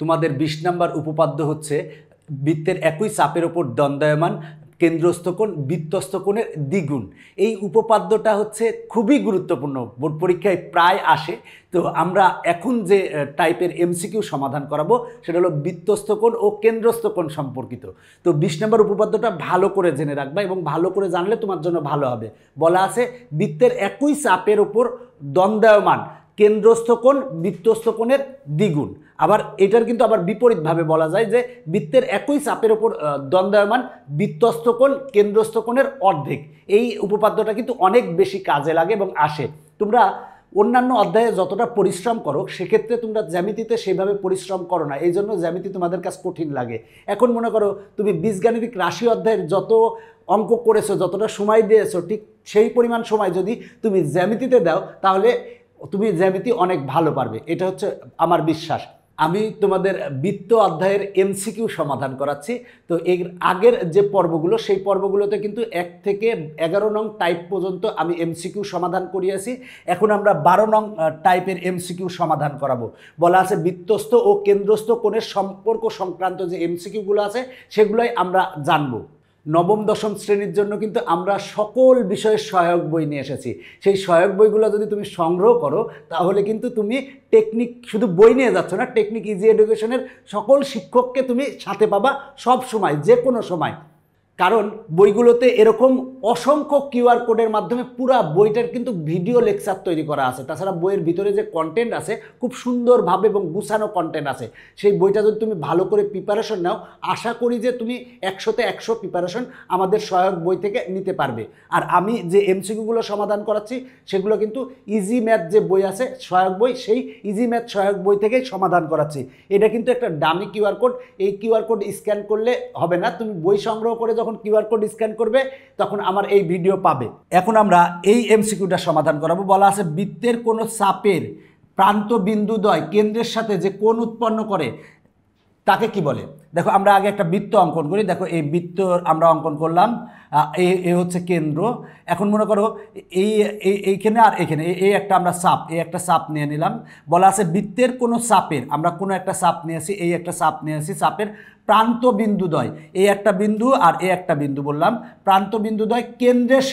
তোমাদের 20 নম্বর উপপাদ্য হচ্ছে বৃত্তের একই চাপের ওপর দণ্ডায়মান কেন্দ্রস্থ কোণ বৃত্তস্থ কোণের দ্বিগুণ। এই উপপাদ্যটা হচ্ছে খুবই গুরুত্বপূর্ণ, বোর্ড পরীক্ষায় প্রায় আসে। তো আমরা এখন যে টাইপের এমসিকিউ সমাধান করাবো সেটা হলো বৃত্তস্থ কোণ ও কেন্দ্রস্থ কোণ সম্পর্কিত। তো 20 নম্বর উপপাদ্যটা ভালো করে জেনে রাখবা এবং ভালো করে জানলে তোমার জন্য ভালো হবে। বলা আছে বৃত্তের একই চাপের ওপর দণ্ডায়মান কেন্দ্রস্থ কোণ বৃত্তস্থ কোণের দ্বিগুণ। আবার এটার কিন্তু আবার বিপরীতভাবে বলা যায় যে বৃত্তের একই চাপের ওপর দণ্ডায়মান বৃত্তস্থ কোণ কেন্দ্রস্থ কোণের অর্ধেক। এই উপপাদ্যটা কিন্তু অনেক বেশি কাজে লাগে এবং আসে। তোমরা অন্যান্য অধ্যায়ে যতটা পরিশ্রম করো সেক্ষেত্রে তোমরা জ্যামিতিতে সেইভাবে পরিশ্রম করো না, এই জন্য জ্যামিতি তোমাদের কাছে কঠিন লাগে। এখন মনে করো তুমি বীজগাণিতিক রাশি অধ্যায়ের যত অঙ্ক করেছো, যতটা সময় দিয়েছো, ঠিক সেই পরিমাণ সময় যদি তুমি জ্যামিতিতে দাও তাহলে তুমি জ্যামিতি অনেক ভালো পারবে, এটা হচ্ছে আমার বিশ্বাস। আমি তোমাদের বৃত্ত অধ্যায়ের এমসিকিউ সমাধান করাচ্ছি। তো এর আগের যে পর্বগুলো সেই পর্বগুলোতে কিন্তু 1 থেকে 11 নং টাইপ পর্যন্ত আমি এমসিকিউ সমাধান করিয়েছি। এখন আমরা 12 নং টাইপের এমসিকিউ সমাধান করাবো। বলা আছে বৃত্তস্থ ও কেন্দ্রস্থ কোণের সম্পর্ক সংক্রান্ত যে এমসিকিউগুলো আছে সেগুলোই আমরা জানবো। নবম দশম শ্রেণীর জন্য কিন্তু আমরা সকল বিষয়ের সহায়ক বই নিয়ে এসেছি। সেই সহায়ক বইগুলো যদি তুমি সংগ্রহ করো তাহলে কিন্তু তুমি টেকনিক, শুধু বই নিয়ে যাচ্ছ না, টেকনিক ইজি এডুকেশনের সকল শিক্ষককে তুমি সাথে পাবা সব সময়, যে কোনো সময়। কারণ বইগুলোতে এরকম অসংখ্য কিউআর কোডের মাধ্যমে পুরা বইটার কিন্তু ভিডিও লেকচার তৈরি করা আছে। তাছাড়া বইয়ের ভিতরে যে কন্টেন্ট আছে খুব সুন্দরভাবে এবং গুছানো কন্টেন্ট আছে। সেই বইটা যদি তুমি ভালো করে প্রিপারেশন নাও, আশা করি যে তুমি 100তে 100 প্রিপারেশন আমাদের সহায়ক বই থেকে নিতে পারবে। আর আমি যে এমসিকিউগুলো সমাধান করাচ্ছি সেগুলো কিন্তু ইজি ম্যাথ যে বই আছে সহায়ক বই, সেই ইজি ম্যাথ সহায়ক বই থেকেই সমাধান করাচ্ছি। এটা কিন্তু একটা ডামি কিউআর কোড, এই কিউআর কোড স্ক্যান করলে হবে না, তুমি বই সংগ্রহ করে যখন কিউআর কোড স্ক্যান করবে তখন আমার এই ভিডিও পাবে। এখন আমরা এই এমসিকিউটা সমাধান করাবো। বলা আছে বৃত্তের কোনো চাপের প্রান্ত বিন্দুদ্বয় কেন্দ্রের সাথে যে কোণ উৎপন্ন করে তাকে কি বলে। দেখো আমরা আগে একটা বৃত্ত অঙ্কন করি। দেখো এই বৃত্ত আমরা অঙ্কন করলাম, এই হচ্ছে কেন্দ্র। এখন মনে করো এইখানে আর এখানে এই একটা আমরা চাপ, এই একটা চাপ নিয়ে নিলাম। বলা আছে বৃত্তের কোনো চাপের, আমরা কোনো একটা চাপ নিয়েছি, এই একটা চাপ নিয়েছি, চাপের প্রান্ত বিন্দুদ্বয়, এই একটা বিন্দু আর এই একটা বিন্দু বললাম, প্রান্ত বিন্দুদ্বয় কেন্দ্রের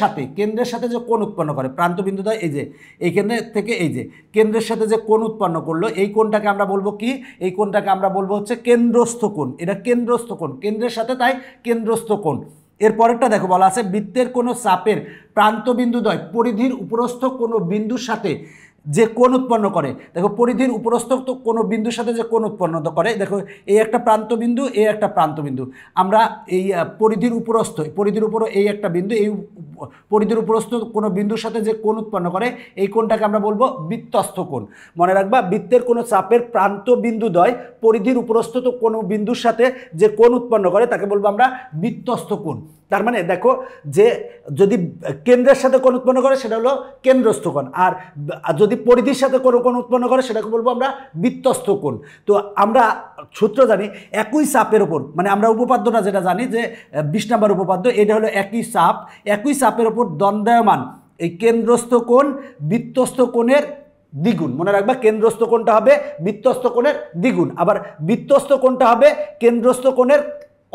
সাথে যে কোণ উৎপন্ন করে, প্রান্ত বিন্দুদ্বয় এই যে এইখানে থেকে এই যে কেন্দ্রের সাথে যে কোণ উৎপন্ন করলো, এই কোণটাকে আমরা বলবো কি, এই কোণটাকে আমরা বলবো হচ্ছে কেন্দ্রস্থ কোণ। এটা কেন্দ্রস্থ কোণ, কেন্দ্রের সাথে তাই কেন্দ্রস্থ কোণ। এরপরেরটা দেখো বলা আছে বৃত্তের কোনো চাপের প্রান্ত বিন্দুদ্বয় পরিধির উপরস্থ কোনো বিন্দুর সাথে যে কোণ উৎপন্ন করে। দেখো পরিধির উপরস্থ তো কোনো বিন্দুর সাথে যে কোণ উৎপন্ন করে, দেখো এই একটা প্রান্ত বিন্দু, এই একটা প্রান্ত বিন্দু, আমরা এই পরিধির উপরস্থ, পরিধির উপর এই একটা বিন্দু, এই পরিধির উপরস্থ কোনো বিন্দুর সাথে যে কোণ উৎপন্ন করে এই কোণটাকে আমরা বলবো বৃত্তস্থ কোণ। মনে রাখবা বৃত্তের কোনো চাপের প্রান্ত বিন্দুদ্বয় পরিধির উপরস্থ তো কোনো বিন্দুর সাথে যে কোণ উৎপন্ন করে তাকে বলবো আমরা বৃত্তস্থ কোণ। তার মানে দেখো যে যদি কেন্দ্রের সাথে কোণ উৎপন্ন করে সেটা হলো কেন্দ্রস্থ কোণ, আর যদি পরিধির সাথে কোনো কোণ উৎপন্ন করে সেটাকে বলবো আমরা বৃত্তস্থ কোণ। তো আমরা সূত্র জানি একই চাপের ওপর, মানে আমরা উপপাদ্যটা যেটা জানি যে 20 নম্বর উপপাদ্য, এটা হলো একই চাপের ওপর দণ্ডায়মান এই কেন্দ্রস্থ কোণ বৃত্তস্থ কোণের দ্বিগুণ। মনে রাখবা কেন্দ্রস্থ কোণটা হবে বৃত্তস্থ কোণের দ্বিগুণ, আবার বৃত্তস্থ কোণটা হবে কেন্দ্রস্থ কোণের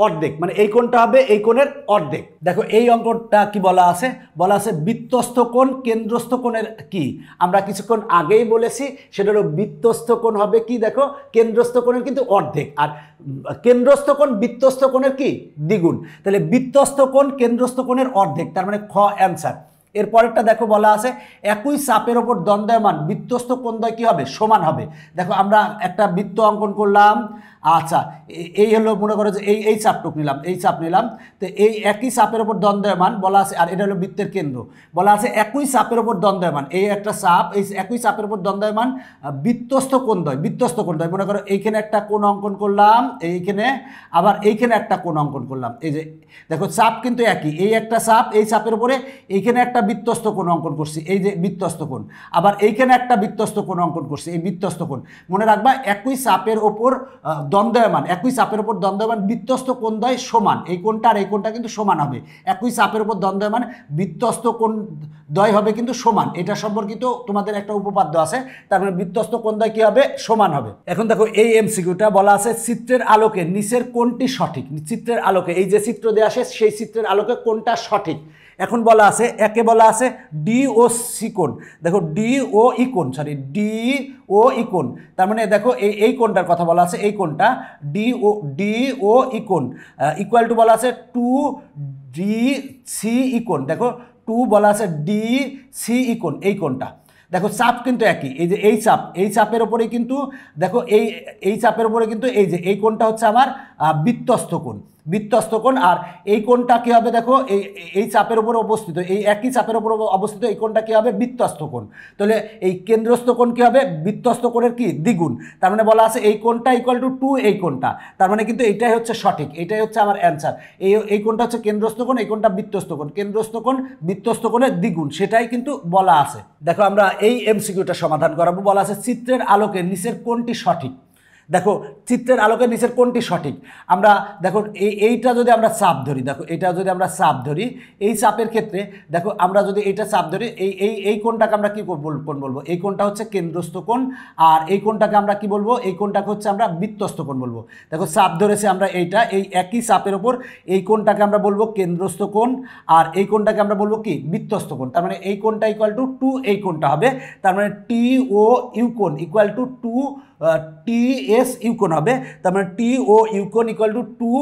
অর্ধেক, মানে এই কোণটা হবে এই কোণের অর্ধেক। দেখো এই অঙ্কটা কি বলা আছে, বলা আছে বৃত্তস্থ কোণ কেন্দ্রস্থ কোণের কি, আমরা কিছুক্ষণ আগেই বলেছি সেটা হলো বৃত্তস্থ কোণ হবে কি, দেখো কেন্দ্রস্থ কোণের কিন্তু অর্ধেক, আর কেন্দ্রস্থ কোণ বৃত্তস্থ কোণের কি দ্বিগুণ। তাহলে বৃত্তস্থ কোণ কেন্দ্রস্থ কোণের অর্ধেক, তার মানে খ অ্যান্সার। এরপরেরটা দেখো বলা আছে একই চাপের ওপর দণ্ডায়মান বৃত্তস্থ কোণদ্বয় কি হবে, সমান হবে। দেখো আমরা একটা বৃত্ত অঙ্কন করলাম, আচ্ছা এই হলো মনে করো যে এই চাপটুক নিলাম, এই চাপ নিলাম, তো এই একই চাপের ওপর দণ্ডায়মান বলা আছে, আর এটা হলো বৃত্তের কেন্দ্র। বলা আছে একই চাপের ওপর দণ্ডায়মান, এই একটা চাপ, এই একই চাপের ওপর দণ্ডায়মান বৃত্তস্থ কোণদ্বয়, মনে করো এইখানে একটা কোণ অঙ্কন করলাম, এইখানে আবার এইখানে একটা কোণ অঙ্কন করলাম। এই যে দেখো চাপ কিন্তু একই, এই একটা চাপ, এই চাপের উপরে এইখানে একটা বৃত্তস্থ কোণ অঙ্কন করছি, এই যে বৃত্তস্থ কোণ, আবার এইখানে একটা বৃত্তস্থ কোণ অঙ্কন করছি, এই বৃত্তস্থ কোণ। মনে রাখবা একই চাপের ওপর দ্বন্দ্বায়মান, একই চাপের উপর দ্বন্দ্বায়মান বিধ্বস্ত কোণদ্বয় সমান, এই কোণটা আর এই কোণটা কিন্তু সমান হবে। একই চাপের উপর দ্বন্দ্বায়মান বিধ্বস্ত কোণদ্বয় হবে কিন্তু সমান, এটা সম্পর্কিত তোমাদের একটা উপপাদ্য আছে। তার মানে বিধ্বস্ত কোণদ্বয় কি হবে, সমান হবে। এখন দেখো এই এমসিকিউটা বলা আছে চিত্রের আলোকে নিচের কোনটি সঠিক। চিত্রের আলোকে এই যে চিত্র দেওয়া আছে সেই চিত্রের আলোকে কোনটা সঠিক। এখন বলা আছে একে বলা আছে ডি ও সি কোণ। দেখো ডি ও ই কোণ, সরি ডি ও ই কোণ, তার মানে দেখো এই কোণটার কথা বলা আছে, এই কোণটা ডি ও ই কোণ ইকুয়াল টু বলা আছে 2 ডি সি ই কোণ। দেখো 2 বলা আছে ডি সি ই কোণ, এই কোণটা দেখো চাপ কিন্তু একই, এই যে এই চাপের উপরেই কিন্তু দেখো এই চাপের উপরে কিন্তু এই যে এই কোণটা হচ্ছে আমার বৃত্তস্থ কোণ, আর এই কোণটা কি হবে, দেখো এই চাপের উপর অবস্থিত, এই একই চাপের উপর অবস্থিত এই কোণটা কি হবে, বৃত্তস্থ কোণ। তাহলে এই কেন্দ্রস্থ কোণ কি হবে, বৃত্তস্থ কোণের কি দ্বিগুণ। তার মানে বলা আছে এই কোণটা ইকুয়াল টু 2 এই কোণটা, তার মানে কিন্তু এটাই হচ্ছে সঠিক, এটাই হচ্ছে আমার অ্যান্সার। এই কোণটা হচ্ছে কেন্দ্রস্থ কোণ, এই কোণটা বৃত্তস্থ কোণ, কেন্দ্রস্থ কোণ বৃত্তস্থ কোণের দ্বিগুণ, সেটাই কিন্তু বলা আছে। দেখো আমরা এই এমসিকিউটা সমাধান করাবো। বলা আছে চিত্রের আলোকে নিচের কোণটি সঠিক। দেখো চিত্রের আলোকে নিচের কোনটি সঠিক। আমরা দেখো এইটা যদি আমরা চাপ ধরি, দেখো এটা যদি আমরা চাপ ধরি, এই চাপের ক্ষেত্রে দেখো আমরা যদি এইটা চাপ ধরি, এই কোণটাকে আমরা কি কোণ বলবো, এই কোণটা হচ্ছে কেন্দ্রস্থ কোণ, আর এই কোণটাকে আমরা কি বলবো, এই কোণটাকে হচ্ছে আমরা বৃত্তস্থ কোণ বলবো। দেখো চাপ ধরেছে আমরা এইটা, এই একই চাপের ওপর এই কোণটাকে আমরা বলবো কেন্দ্রস্থ কোণ, আর এই কোণটাকে আমরা বলবো কি বৃত্তস্থ কোণ। তার মানে এই কোণটা ইকুয়াল টু 2 এই কোণটা হবে, তার মানে টি ও ইউ কোণ equal to 2 T S U কোণ হবে। তার মানে টি ও ইউ কোণ ইকুয়াল টু 2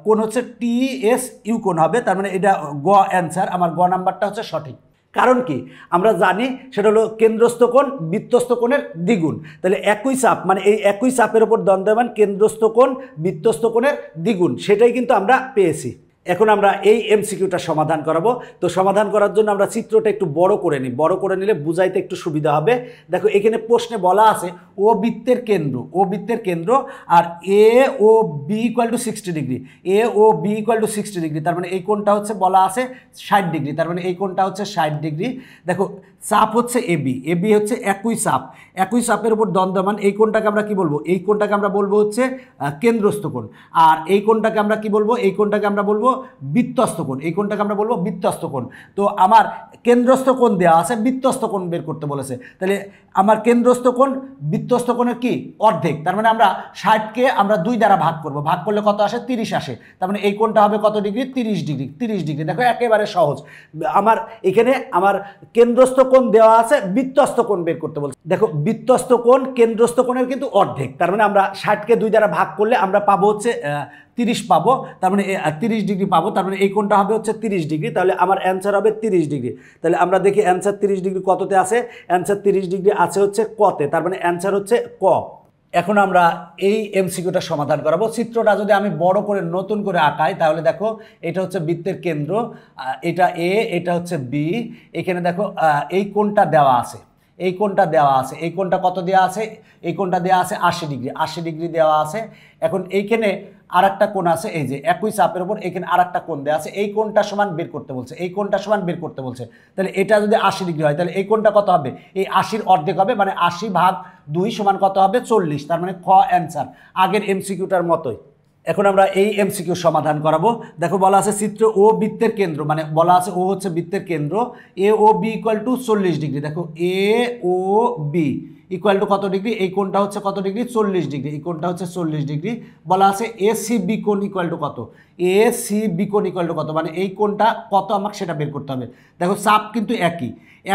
কোণ হচ্ছে টি এস ইউ কোণ হবে। তার মানে এটা গ অ্যান্সার, আমার গ নাম্বারটা হচ্ছে সঠিক। কারণ কি আমরা জানি সেটা হলো কেন্দ্রস্থ কোণ বৃত্তস্থ কোণের দ্বিগুণ। তাহলে একই চাপ, মানে এই একই চাপের উপর দ্বন্দ্বায়মান কেন্দ্রস্থ কোণ বৃত্তস্থ কোণের দ্বিগুণ, সেটাই কিন্তু আমরা পেয়েছি। এখন আমরা এই এমসিকিউটা সমাধান করাবো। তো সমাধান করার জন্য আমরা চিত্রটা একটু বড় করে নিই, বড় করে নিলে বুঝাইতে একটু সুবিধা হবে। দেখো এখানে প্রশ্নে বলা আছে ও বৃত্তের কেন্দ্র আর A O B equal to 60 degree, A O B equal to 60 degree, তার মানে এই কোণটা হচ্ছে বলা আছে 60 ডিগ্রি, তার মানে এই কোণটা হচ্ছে 60 ডিগ্রি। দেখো চাপ হচ্ছে এবি হচ্ছে একই চাপের উপর দ্বন্দ্বায়মান, এই কোণটাকে আমরা কি বলবো, এই কোণটাকে আমরা বলবো হচ্ছে কেন্দ্রস্থ কোণ, আর এই কোণটাকে আমরা কি বলবো, এই কোণটাকে আমরা বলবো বৃত্তস্থ কোণ, এই কোণটাকে আমরা বলবো বৃত্তস্থ কোণ। তো আমার কেন্দ্রস্থ কোণ দেওয়া আছে, বৃত্তস্থ কোণ বের করতে বলেছে, তাহলে আমার কেন্দ্রস্থ কোণ বৃত্তস্থ কোণের কি অর্ধেক, তার মানে আমরা 60কে আমরা 2 দ্বারা ভাগ করব, ভাগ করলে কত আসে, 30 আসে। তার মানে এই কোণটা হবে কত ডিগ্রি, 30 ডিগ্রি। দেখো একেবারে সহজ। আমার এখানে আমার কেন্দ্রস্থ কোণ দেওয়া আছে, বৃত্তস্থ কোণ বের করতে বলছে। দেখো বৃত্তস্থ কোণ কেন্দ্রস্থ কোণের কিন্তু অর্ধেক, তার মানে আমরা 60কে 2 দ্বারা ভাগ করলে আমরা পাবো হচ্ছে 30 পাবো, তার মানে 30 ডিগ্রি পাবো, তার মানে এই কোণটা হবে হচ্ছে 30 ডিগ্রি। তাহলে আমার অ্যান্সার হবে 30 ডিগ্রি। তাহলে আমরা দেখি অ্যান্সার 30 ডিগ্রি কততে আছে, অ্যান্সার 30 ডিগ্রি আছে হচ্ছে কতে, তার মানে অ্যান্সার হচ্ছে ক। এখন আমরা এই এমসিকিউটা সমাধান করাবো। চিত্রটা যদি আমি বড় করে নতুন করে আঁকাই তাহলে দেখো এটা হচ্ছে বৃত্তের কেন্দ্র, এটা এ, এটা হচ্ছে বি, এখানে দেখো এই কোণটা দেওয়া আছে, এই কোণটা কত দেওয়া আছে, এই কোণটা দেওয়া আছে 80 ডিগ্রি দেওয়া আছে। এখন এইখানে আরেকটা কোণ আছে, এই যে একই চাপের উপর এখানে আরেকটা কোণ দেওয়া আছে, এই কোণটা সমান বের করতে বলছে, তাহলে এটা যদি 80 ডিগ্রি হয় তাহলে এই কোণটা কত হবে, এই 80-র অর্ধেক হবে, মানে 80/2 সমান কত হবে, 40, তার মানে খ অ্যান্সার, আগের এমসিকিউটার মতোই। এখন আমরা এই এমসিকিউ সমাধান করাবো। দেখো বলা আছে চিত্র ও বৃত্তের কেন্দ্র, মানে বলা আছে ও হচ্ছে বৃত্তের কেন্দ্র, এ O B equal to 40 degree. দেখো এ ও বি ইকুয়াল টু কত ডিগ্রি, এই কোণটা হচ্ছে কত ডিগ্রি, 40 ডিগ্রি, এই কোণটা হচ্ছে 40 ডিগ্রি। বলা আছে এ সি বি কোণ ইকুয়াল টু কত, এ সি বি কোণ ইকুয়াল টু কত, মানে এই কোণটা কত আমাকে সেটা বের করতে হবে। দেখো চাপ কিন্তু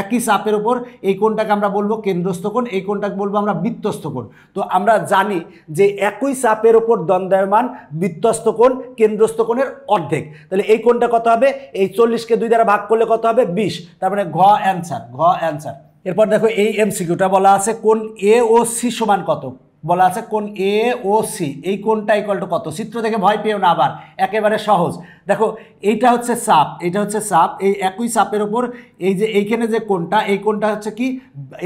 একই চাপের উপর এই কোণটাকে আমরা বলবো কেন্দ্রস্থ কোণ, এই কোণটাকে বলবো আমরা বৃত্তস্থ কোণ। তো আমরা জানি যে একই চাপের উপর দ্বন্দ্বায়মান বৃত্তস্থ কোণ কেন্দ্রস্থ কোণের অর্ধেক, তাহলে এই কোণটা কত হবে, এই 40কে 2 দ্বারা ভাগ করলে কত হবে, 20, তার মানে ঘ অ্যান্সার। এরপর দেখো এই এমসিকিউটা বলা আছে কোণ এ ও সি সমান কত, বলা আছে কোণ এ ও সি, এই কোণটা ইকুয়াল টু কত। চিত্র দেখে ভয় পেও না, আবার একেবারে সহজ। দেখো এইটা হচ্ছে চাপ, এটা হচ্ছে চাপ, এই একই চাপের ওপর এই যে এইখানে যে কোণটা, এই কোণটা হচ্ছে কি,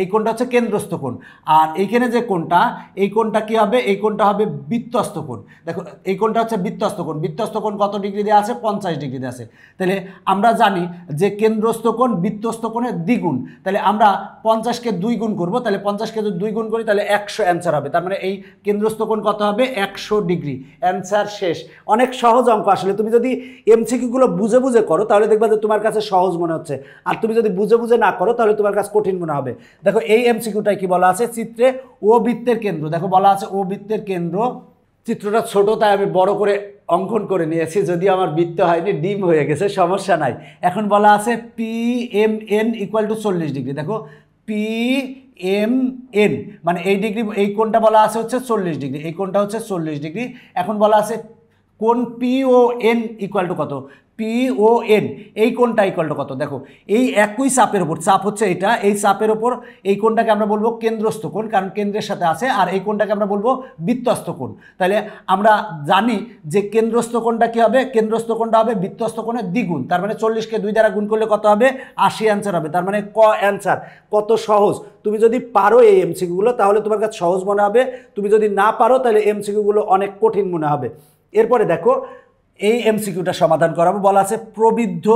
এই কোণটা হচ্ছে কেন্দ্রস্থ কোণ, আর এইখানে যে কোণটা, এই কোণটা কি হবে, এই কোণটা হবে বৃত্তস্থ কোণ। দেখো এই কোণটা হচ্ছে বৃত্তস্থ কোণ, বৃত্তস্থ কোণ কত ডিগ্রি দেওয়া আছে, 50 ডিগ্রি দেওয়া আছে। তাহলে আমরা জানি যে কেন্দ্রস্থ কোণ বৃত্তস্থ কোণের দ্বিগুণ, তাহলে আমরা 50-কে 2 গুণ করবো, তাহলে 50-কে যদি 2 গুণ করি তাহলে 100 অ্যান্সার হবে। তার মানে এই কেন্দ্রস্থ কোণ কত হবে, 100 ডিগ্রি। অ্যান্সার শেষ। অনেক সহজ অঙ্ক আসলে, তুমি যদি এমসিকিউগুলো বুঝে বুঝে করো তাহলে দেখবা যে তোমার কাছে সহজ মনে হচ্ছে, আর তুমি যদি বুঝে বুঝে না করো তাহলে তোমার কাছে কঠিন মনে হবে। দেখো এই এমসিকিউটাই কি বলা আছে, চিত্রে ও বৃত্তের কেন্দ্র, দেখো বলা আছে ও বৃত্তের কেন্দ্র, চিত্রটা ছোট তাই আমি বড় করে অঙ্কন করে নিয়েছি, যদি আমার বৃত্ত হয়নি, ডিম হয়ে গেছে, সমস্যা নাই। এখন বলা আছে P M N equal to 40 degree. দেখো পি এম এন মানে এই ডিগ্রি, এই কোণটা বলা আছে হচ্ছে 40 ডিগ্রি, এই কোণটা হচ্ছে 40 ডিগ্রি। এখন বলা আছে কোণ P O N equal to কত, পি ও এন এই কোণটা ইকুয়াল টু কত। দেখো এই একই চাপের ওপর, চাপ হচ্ছে এটা, এই চাপের ওপর এই কোণটাকে আমরা বলবো কেন্দ্রস্থ কোণ, কারণ কেন্দ্রের সাথে আছে, আর এই কোণটাকে আমরা বলবো বৃত্তস্থ কোণ। তাহলে আমরা জানি যে কেন্দ্রস্থ কোণটা কি হবে, কেন্দ্রস্থ কোণটা হবে বৃত্তস্থ কোণের দ্বিগুণ, তার মানে 40-কে 2 দ্বারা গুণ করলে কত হবে, 80 অ্যান্সার হবে। তার মানে ক অ্যান্সার। কত সহজ! তুমি যদি পারো এই এমসিকিউগুলো তাহলে তোমার কাছে সহজ মনে হবে, তুমি যদি না পারো তাহলে এমসিকিউগুলো অনেক কঠিন মনে হবে। এরপরে দেখো এই এমসিকিউটা সমাধান করাবো। বলা আছে প্রবৃদ্ধ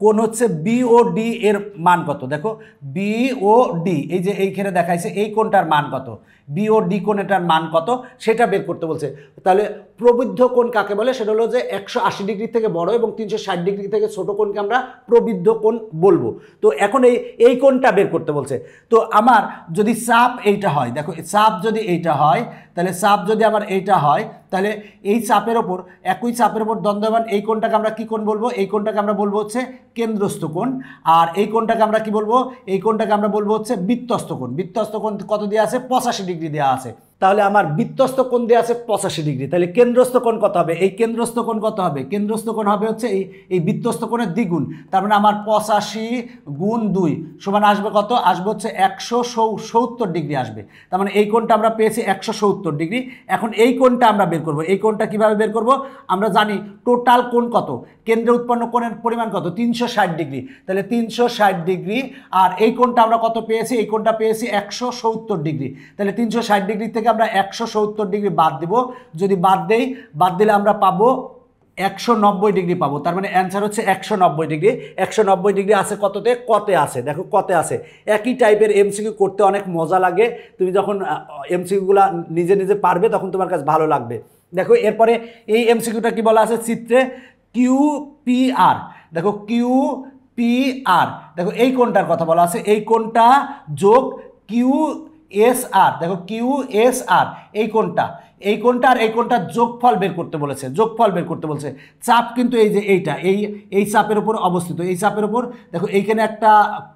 কোণ হচ্ছে বিওডি এর মান কত। দেখো বিওডি এই যে এইখানে দেখাইছে, এই কোণটার মান কত, বিওডি কোণটার মান কত সেটা বের করতে বলছে। তাহলে প্রবৃদ্ধ কোণ কাকে বলে, সেটা হলো যে 180 ডিগ্রি থেকে বড় এবং 360 ডিগ্রি থেকে ছোট কোণকে আমরা প্রবৃদ্ধ কোণ বলবো। তো এখন এই কোণটা বের করতে বলছে। তো আমার যদি চাপ এইটা হয়, দেখো চাপ যদি এইটা হয়, তাহলে চাপ যদি আমার এইটা হয়, তাহলে এই চাপের ওপর, একই চাপের ওপর দ্বন্দ্বমান এই কোণটাকে আমরা কি কোণ বলবো, এই কোণটাকে আমরা বলবো হচ্ছে কেন্দ্রস্থ কোণ। আর এই কোণটাকে আমরা কি বলবো, এই কোণটাকে আমরা বলবো হচ্ছে বৃত্তস্থ কোণ। বৃত্তস্থ কোণ কত দেওয়া আছে, 85 ডিগ্রি দেওয়া আছে। তাহলে আমার বৃত্তস্থ কোণ দেওয়া আছে 85 ডিগ্রি। তাহলে কেন্দ্রস্থ কোণ কত হবে, এই কেন্দ্রস্থ কোণ কত হবে, কেন্দ্রস্থ কোণ হবে হচ্ছে এই বৃত্তস্থ কোণের দ্বিগুণ। তার মানে আমার 85 গুণ 2 সমান আসবে কত, আসবে হচ্ছে 170 ডিগ্রি আসবে। তার মানে এই কোণটা আমরা পেয়েছি 170 ডিগ্রি। এখন এই কোণটা আমরা বের করব। এই কোণটা কিভাবে বের করব, আমরা জানি টোটাল কোণ কত, কেন্দ্রে উৎপন্ন কোণের পরিমাণ কত, 360 ডিগ্রি। তাহলে 360 ডিগ্রি, আর এই কোণটা আমরা কত পেয়েছি, এই কোণটা পেয়েছি 170 ডিগ্রি। তাহলে 360 ডিগ্রি থেকে আমরা 170 ডিগ্রি বাদ দেব। যদি বাদ দিলে আমরা পাবো 190 ডিগ্রি পাবো। তার মানে অ্যান্সার হচ্ছে 190 ডিগ্রি। 190 ডিগ্রি আছে কততে, কতে আছে। দেখো কতে আছে। একই টাইপের এমসিকিউ করতে অনেক মজা লাগে, তুমি যখন এমসিকিউগুলো নিজে নিজে পারবে তখন তোমার কাছে ভালো লাগবে। দেখো এরপরে এই এমসিকিউটা কি বলা আছে, চিত্রে কিউপিআর, দেখো কিউপিআর, দেখো এই কোণটার কথা বলা আছে, এই কোণটা যোগ কিউএসআর, দেখো কিউএসআর এই কোণটা আর এই কোণটার যোগফল বের করতে বলেছে, যোগফল বের করতে বলছে। চাপ কিন্তু এই যে এইটা, এই চাপের উপর অবস্থিত, এই চাপের উপর দেখো এইখানে একটা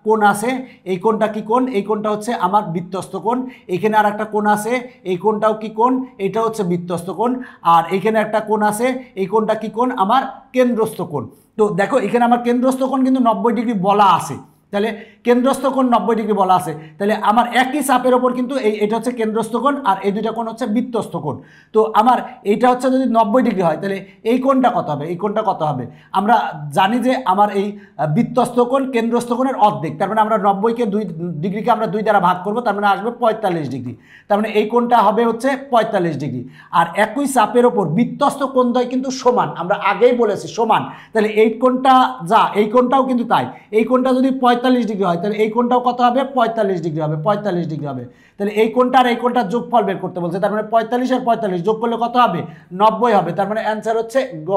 কোণ আছে, এই কোণটা কি কোণ, এই কোণটা হচ্ছে আমার বৃত্তস্থ কোণ। এইখানে আর একটা কোণ আছে, এই কোণটাও কি কোণ, এটা হচ্ছে বৃত্তস্থ কোণ। আর এইখানে একটা কোণ আছে, এই কোণটা কি কোণ, আমার কেন্দ্রস্থ কোণ। তো দেখো এখানে আমার কেন্দ্রস্থ কোণ কিন্তু 90 ডিগ্রি বলা আছে, তাহলে কেন্দ্রস্থ কোণ 90 ডিগ্রি বলা আছে। তাহলে আমার একই চাপের ওপর কিন্তু এটা হচ্ছে কেন্দ্রস্থ কোণ, আর এই দুইটা কোণ হচ্ছে বৃত্তস্থ কোণ। তো আমার এইটা হচ্ছে যদি 90 ডিগ্রি হয়, তাহলে এই কোণটা কত হবে, এই কোণটা কত হবে। আমরা জানি যে আমার এই বৃত্তস্থ কোণ কেন্দ্রস্থ কোণের অর্ধেক, তার মানে আমরা 90-কে 2 ডিগ্রিকে আমরা 2 দ্বারা ভাগ করবো, তার মানে আসবে 45 ডিগ্রি। তার মানে এই কোণটা হবে হচ্ছে 45 ডিগ্রি। আর একই চাপের ওপর বৃত্তস্থ কোণদ্বয় কিন্তু সমান, আমরা আগেই বলেছি সমান। তাহলে এই কোণটা যা, এই কোণটাও কিন্তু তাই। এই কোণটা যদি 45 ডিগ্রি হয়, তাহলে এই কোণটাও কত হবে, 45 ডিগ্রি হবে, 45 ডিগ্রি হবে। তাহলে এই কোণটা আর এই কোণটার যোগফল বের করতে বলছে, তার মানে 45 আর 45 যোগ করলে কত হবে, 90 হবে। তার মানে অ্যান্সার হচ্ছে গ।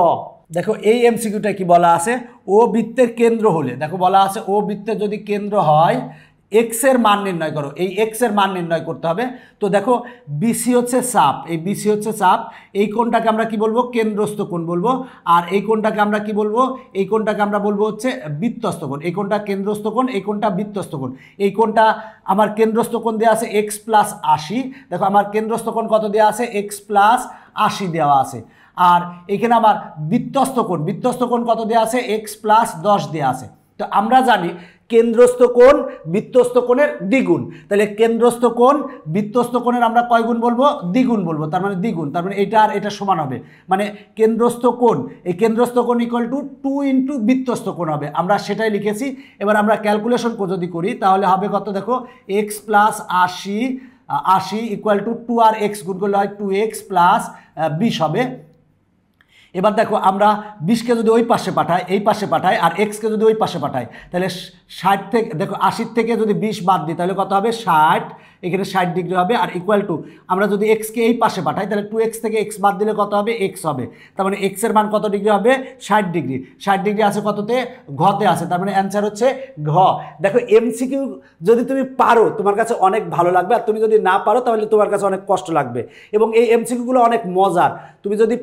দেখো এই এমসিকিউটা কি বলা আছে, ও বৃত্তের কেন্দ্র হলে, দেখো বলা আছে ও বৃত্তের যদি কেন্দ্র হয় এক্স এর মান নির্ণয় করো, এই এক্স এর মান নির্ণয় করতে হবে। তো দেখো বিসি হচ্ছে চাপ, এই বিসি হচ্ছে চাপ, এই কোণটাকে আমরা কি বলবো, কেন্দ্রস্থ কোণ বলবো। আর এই কোণটাকে আমরা কি বলবো, এই কোণটাকে আমরা বলবো হচ্ছে বৃত্তস্থ কোণ। এই কোণটা কেন্দ্রস্থ কোণ, এই কোণটা বৃত্তস্থ কোণ। এই কোণটা আমার কেন্দ্রস্থ কোণ দেওয়া আছে এক্স প্লাস 80, দেখো আমার কেন্দ্রস্থ কোণ কত দেওয়া আছে, এক্স প্লাস 80 দেওয়া আছে। আর এখানে আমার বৃত্তস্থ কোণ কত দেওয়া আছে, এক্স প্লাস 10 দেওয়া আছে। তো আমরা জানি কেন্দ্রস্থ কোণ বৃত্তস্থ কোণের দ্বিগুণ। তাহলে কেন্দ্রস্থ কোণ বৃত্তস্থ কোণের আমরা কয় গুণ বলবো? দ্বিগুণ বলবো, তার মানে দ্বিগুণ, তার মানে এটা আর এটা সমান হবে, মানে কেন্দ্রস্থ কোণ, এই কেন্দ্রস্থ কোণ ইকুয়াল টু 2 ইন্টু বৃত্তস্থ কোণ হবে, আমরা সেটাই লিখেছি। এবার আমরা ক্যালকুলেশন যদি করি তাহলে হবে কত দেখো, এক্স প্লাস 80 ইকুয়াল টু 2 আর এক্স গুণ করলে হয় 2x প্লাস 20 হবে। এবার দেখো আমরা 20কে যদি ওই পাশে পাঠাই, এই পাশে পাঠাই, আর এক্সকে যদি ওই পাশে পাঠাই, তাহলে 60 থেকে দেখো 80 থেকে যদি 20 বাদ দিই তাহলে কত হবে? 60, এখানে 60 ডিগ্রি হবে। আর ইকুয়াল টু আমরা যদি এক্সকে এই পাশে পাঠাই তাহলে 2x থেকে এক্স বাদ দিলে কত হবে? এক্স হবে। তার মানে এক্সের মান কত ডিগ্রি হবে? 60 ডিগ্রি। 60 ডিগ্রি আছে কততে? ঘতে আছে, তার মানে অ্যান্সার হচ্ছে ঘ। দেখো এমসিকিউ যদি তুমি পারো তোমার কাছে অনেক ভালো লাগবে, আর তুমি যদি না পারো তাহলে তোমার কাছে অনেক কষ্ট লাগবে। এবং এই এমসিকিউগুলো অনেক মজার, তুমি যদি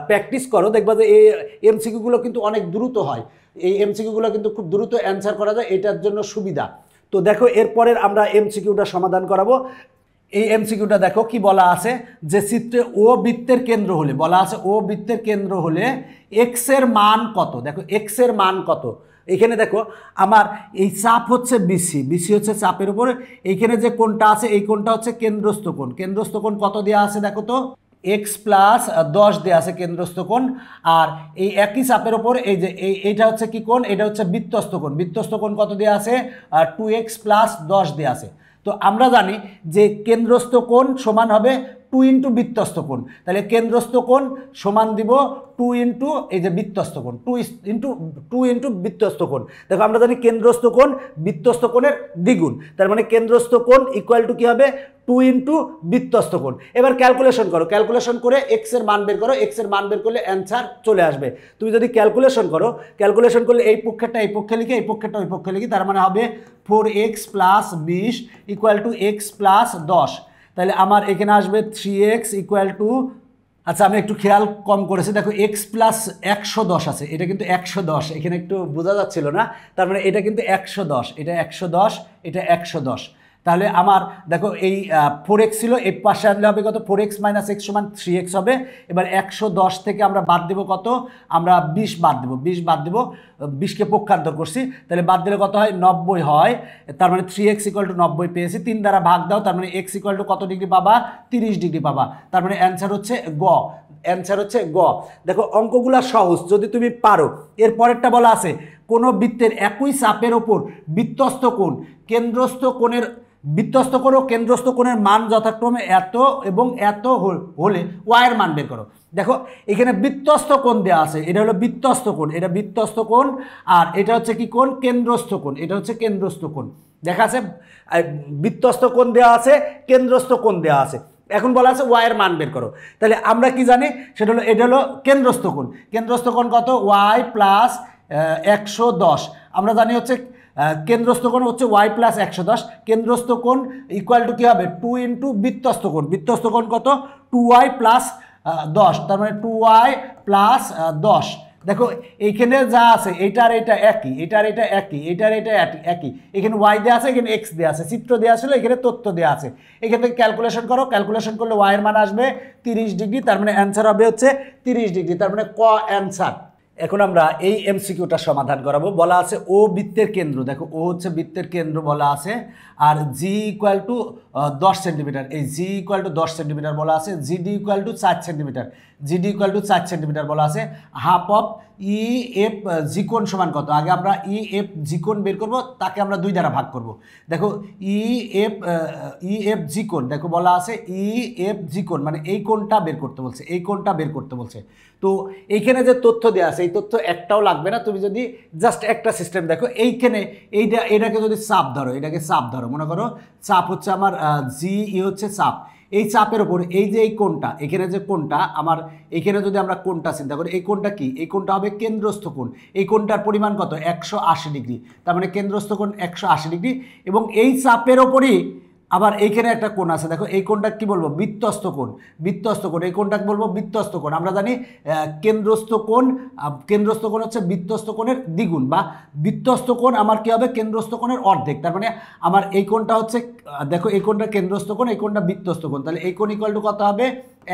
প্র্যাকটিস করো দেখবা যে এই এমসিকিউগুলো কিন্তু অনেক দ্রুত হয়, এই এমসিকিউগুলো কিন্তু খুব দ্রুত অ্যান্সার করা যায়, এটার জন্য সুবিধা। তো দেখো এরপরের আমরা এমসিকিউটা সমাধান করাবো। এই এমসিকিউটা দেখো কি বলা আছে, যে চিত্রে ও বৃত্তের কেন্দ্র হলে, বলা আছে ও বৃত্তের কেন্দ্র হলে এক্স এর মান কত? দেখো এক্স এর মান কত, এখানে দেখো আমার এই চাপ হচ্ছে বিসি, বিসি হচ্ছে চাপের উপরে, এইখানে যে কোণটা আছে এই কোণটা হচ্ছে কেন্দ্রস্থ কোণ। কেন্দ্রস্থ কোণ কত দেওয়া আছে দেখো তো, এক্স প্লাস 10 দেওয়া আছে কেন্দ্রস্থ কোণ। আর এই একই চাপের ওপর এই যে এইটা হচ্ছে কি কোণ? এটা হচ্ছে বৃত্তস্থ কোণ। বৃত্তস্থ কোণ কত দেওয়া আছে? 2x প্লাস 10 দেওয়া আছে। তো আমরা জানি যে কেন্দ্রস্থ কোণ সমান হবে 2 ইন্টু বৃত্তস্থ কোণ, তাহলে কেন্দ্রস্থ কোণ সমান দিব 2 ইন্টু এই যে বৃত্তস্থ কোণ, 2 ইন্টু বৃত্তস্থ কোণ। দেখো আমরা জানি কেন্দ্রস্থ কোণ বৃত্তস্থ কোণের দ্বিগুণ, তার মানে কেন্দ্রস্থ কোণ ইকুয়াল টু কি হবে? 2 ইন্টু বৃত্তস্থ কোণ। এবার ক্যালকুলেশন করো, ক্যালকুলেশন করে এক্স এর মান বের করো, এক্স এর মান বের করলে অ্যান্সার চলে আসবে। তুমি যদি ক্যালকুলেশন করো, ক্যালকুলেশন করলে এই পক্ষেরটা এই পক্ষে লিখে, এই পক্ষেরটা ওই পক্ষে লিখি, তার মানে হবে 4x plus 20 equal to x plus 10। তাহলে আমার এখানে আসবে 3x ইকুয়াল টু, আচ্ছা আমি একটু খেয়াল কম করেছি, দেখো এক্স প্লাস 110 আছে, এটা কিন্তু 110, এখানে একটু বোঝা যাচ্ছিল না, তার মানে এটা কিন্তু 110, এটা 110, এটা 110। তাহলে আমার দেখো এই 4x ছিল, এই পাশে আনলে হবে কত? 4x মাইনাস x সমান 3x হবে। এবার 110 থেকে আমরা বাদ দেবো কত? আমরা 20 বাদ দেবো, 20 বাদ দেবো, 20কে পক্ষান্তর করছি, তাহলে বাদ দিলে কত হয়? 90 হয়। তার মানে 3x ইকুয়াল টু 90 পেয়েছি, 3 দ্বারা ভাগ দাও, তার মানে x ইকুয়াল টু কত ডিগ্রি পাবা? 30 ডিগ্রি পাবা। তার মানে অ্যান্সার হচ্ছে গ, অ্যান্সার হচ্ছে গ। দেখো অঙ্কগুলা সহজ যদি তুমি পারো। এর পরেরটা বলা আছে কোনো বৃত্তের একই চাপের ওপর বৃত্তস্থ কোণ কেন্দ্রস্থ কোণের, বৃত্তস্থ কোণ ও কেন্দ্রস্থ কোণের মান যথাক্রমে এত এবং এত হলে ওয়াইয়ের মান বের করো। দেখো এখানে বৃত্তস্থ কোণ দেওয়া আছে, এটা হলো বৃত্তস্থ কোণ, এটা বৃত্তস্থ কোণ, আর এটা হচ্ছে কি কোণ? কেন্দ্রস্থ কোণ, এটা হচ্ছে কেন্দ্রস্থ কোণ। দেখা আছে বৃত্তস্থ কোণ দেওয়া আছে, কেন্দ্রস্থ কোণ দেওয়া আছে। এখন বলা আছে ওয়াইয়ের মান বের করো। তাহলে আমরা কি জানি? সেটা হলো এটা হলো কেন্দ্রস্থ কোণ। কেন্দ্রস্থ কোণ কত? Y plus 110। আমরা জানি হচ্ছে কেন্দ্রস্থ কোণ হচ্ছে ওয়াই প্লাস 110। কেন্দ্রস্থ কোণ ইকুয়াল টু কী হবে? 2 ইন্টু বৃত্তস্থ কোণ। বৃত্তস্থ কোণ কত? 2y প্লাস 10, তার মানে 2y প্লাস 10। দেখো এইখানে যা আছে এইটার এটা একই, এটার এটা একই, এটার এটা একই, এখানে ওয়াই দেওয়া আছে, এখানে এক্স দেওয়া আছে, চিত্র দেওয়া ছিল, এখানে তথ্য দেওয়া আছে। এখান থেকে ক্যালকুলেশন করো, ক্যালকুলেশন করলে ওয়াইয়ের মান আসবে 30 ডিগ্রি, তার মানে অ্যান্সার হবে হচ্ছে 30 ডিগ্রি, তার মানে ক অ্যান্সার। এখন আমরা এই এমসিকিউটা সমাধান করাবো। বলা আছে ও বৃত্তের কেন্দ্র, দেখো ও হচ্ছে বৃত্তের কেন্দ্র বলা আছে, আর জি ইকুয়াল টু 10 সেন্টিমিটার, এই জি ইকুয়াল টু 10 সেন্টিমিটার বলা আছে, GD equal to 4 centimetre, GD equal to 4 centimetre বলা আছে। Half of E F G কোণ সমান কত? আগে আমরা ই এফ জি কোণ বের করব, তাকে আমরা 2 দ্বারা ভাগ করব। দেখো ই এফ জি কোণ, দেখো বলা আছে ই এফ জি কোণ, মানে এই কোণটা বের করতে বলছে, এই কোণটা বের করতে বলছে। তো এইখানে যে তথ্য দেওয়া আছে এই তথ্য একটাও লাগবে না, তুমি যদি জাস্ট একটা সিস্টেম দেখো, এইখানে এটাকে যদি চাপ ধরো, এটাকে চাপ ধরো, মনে করো চাপ হচ্ছে আমার জি ই হচ্ছে চাপ, এই চাপের ওপর এই যে এই কোণটা, এখানে যে কোণটা আমার, এখানে যদি আমরা কোণটা চিন্তা করি, এই কোণটা কি? এই কোণটা হবে কেন্দ্রস্থ কোণ। এই কোণটার পরিমাণ কত? 180 ডিগ্রি, তার মানে কেন্দ্রস্থ কোণ 180 ডিগ্রি। এবং এই চাপের ওপরই আবার এইখানে একটা কোণ আছে, দেখো এই কোণটা কি বলবো? বৃত্তস্থ কোণ, বৃত্তস্থ কোণ, এই কোণটাকে বলবো বৃত্তস্থ কোণ। আমরা জানি কেন্দ্রস্থ কোণ, কেন্দ্রস্থ কোণ হচ্ছে বৃত্তস্থ কোণের দ্বিগুণ, বা বৃত্তস্থ কোণ আমার কি হবে? কেন্দ্রস্থ কোণের অর্ধেক। তার মানে আমার এই কোণটা হচ্ছে, দেখো এই কোণটা কেন্দ্রস্থ কোণ, এই কোণটা বৃত্তস্থ কোণ, তাহলে এই কোণ ইকুয়াল টু কত হবে?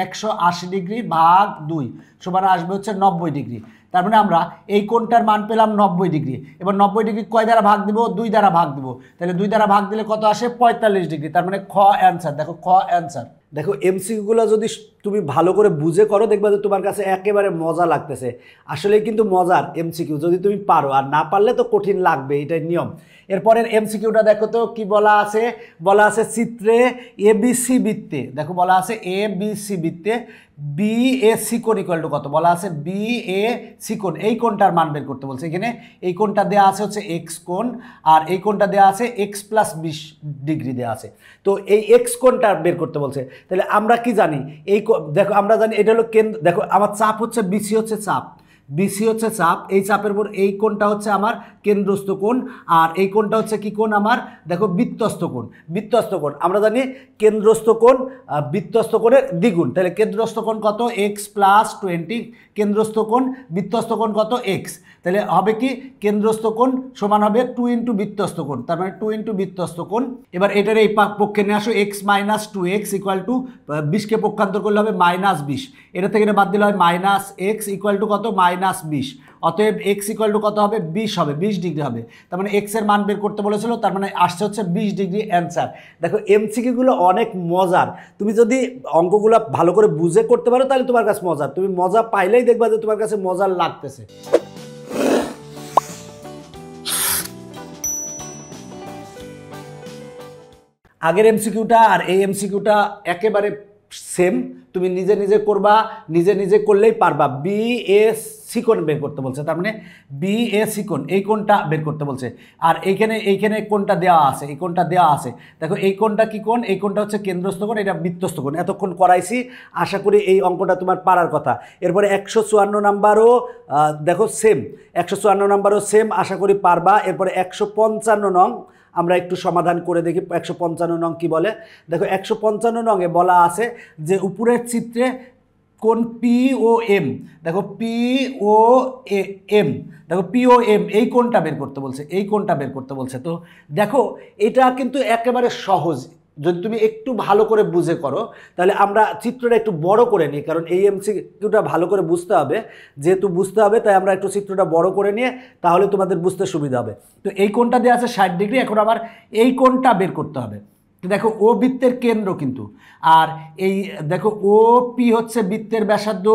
180 ডিগ্রি ভাগ 2 সমান আসবে হচ্ছে 90 ডিগ্রি। তার মানে আমরা এই কোণটার মান পেলাম 90 ডিগ্রি। এবার 90 ডিগ্রি কয় দ্বারা ভাগ দিব? 2 দ্বারা ভাগ দিব। তাহলে 2 দ্বারা ভাগ দিলে কত আসে? 45 ডিগ্রি। তার মানে খ অ্যান্সার। দেখো খ অ্যান্সার। দেখো এমসিকিউগুলো যদি তুমি ভালো করে বুঝে করো দেখবা যে তোমার কাছে একেবারে মজা লাগতেছে। আসলে কিন্তু মজার এমসিকিউ, যদি তুমি পারো, আর না পারলে তো কঠিন লাগবে, এটাই নিয়ম। এরপরের এমসিকিউটা দেখো তো কি বলা আছে। বলা আছে চিত্রে এবিসি বৃত্তে, দেখো বলা আছে এবিসি বৃত্তে বি এ সি কোণ ইকুয়াল টু কত? বলা আছে বি এ সি কোণ, এই কোণটার মান বের করতে বলছে। এখানে এই কোণটা দেওয়া আছে হচ্ছে এক্স কোণ, আর এই কোণটা দেওয়া আছে এক্স প্লাস 20 ডিগ্রি দেওয়া আছে। তো এই এক্স কোণটা বের করতে বলছে। তাহলে আমরা কি জানি? এই দেখো আমরা জানি এটা হলো কেন্দ্র। দেখো আমার চাপ হচ্ছে বিসি, হচ্ছে চাপ, বিসি হচ্ছে চাপ। এই চাপের উপর এই কোণটা হচ্ছে আমার কেন্দ্রস্থ কোণ, আর এই কোণটা হচ্ছে কি কোণ? আমার দেখো বৃত্তস্থ কোণ। বৃত্তস্থ কোণ আমরা জানি কেন্দ্রস্থ কোণ বৃত্তস্থ কোণের দ্বিগুণ। তাহলে কেন্দ্রস্থ কোণ কত? এক্স প্লাস 20, কেন্দ্রস্থ কোণ বৃত্তস্থ কোণ কত? এক্স। তাহলে হবে কি? কেন্দ্রস্থ কোণ সমান হবে 2 ইন্টু বৃত্তস্থ কোণ, তার মানে 2 ইন্টু বৃত্তস্থ কোণ। এবার এটার এই পক্ষে নিয়ে আসো, x minus 2x equal to 20কে পক্ষান্তর করলে হবে -20। এটা থেকে বাদ দিলে হয় -x ইকুয়াল টু কত? -20। অতএব এক্স ইকুয়াল টু কত হবে? 20 হবে, 20 ডিগ্রি হবে। তার মানে এক্স এর মান বের করতে বলেছিল, তার মানে আসছে হচ্ছে 20 ডিগ্রি অ্যান্সার। দেখো এমসিকিউগুলো অনেক মজার, তুমি যদি অঙ্কগুলো ভালো করে বুঝে করতে পারো তাহলে তোমার কাছে মজার। তুমি মজা পাইলেই দেখবা যে তোমার কাছে মজার লাগতেছে। আগের এমসিকিউটা আর এই এমসিকিউটা একেবারে সেম। তুমি নিজে নিজে করবা, নিজে নিজে করলেই পারবা। বি এ সি কোণ বের করতে বলছে, তার মানে বি এ সি কোণ, এই কোণটা বের করতে বলছে। আর এইখানে কোণটা দেওয়া আছে, এই কোণটা দেওয়া আছে। দেখো এই কোণটা কি কোণ? এই কোণটা হচ্ছে কেন্দ্রস্থ কোণ, এটা বৃত্তস্থ কোণ। এতক্ষণ করাইছি, আশা করি এই অঙ্কটা তোমার পারার কথা। এরপরে 154 নাম্বারও দেখো সেম, 154 নাম্বারও সেম, আশা করি পারবা। এরপরে 155 নং আমরা একটু সমাধান করে দেখি। 155 নং কি বলে? দেখো 155 নংয়ে বলা আছে যে উপরের চিত্রে কোণ পি ও এম, দেখো পি ও এম, দেখো পি ও এম এই কোণটা বের করতে বলছে, এই কোণটা বের করতে বলছে। তো দেখো এটা কিন্তু একেবারে সহজ, যদি তুমি একটু ভালো করে বুঝে করো। তাহলে আমরা চিত্রটা একটু বড় করে নিই, কারণ এই এমসিকিউটা ভালো করে বুঝতে হবে, যেহেতু বুঝতে হবে তাই আমরা একটু চিত্রটা বড় করে নিয়ে তাহলে তোমাদের বুঝতে সুবিধা হবে। তো এই কোণটা দেওয়া আছে 60 ডিগ্রি, এখন আবার এই কোণটা বের করতে হবে। দেখো ও বৃত্তের কেন্দ্র কিন্তু, আর এই দেখো ও পি হচ্ছে বৃত্তের ব্যাসার্ধ,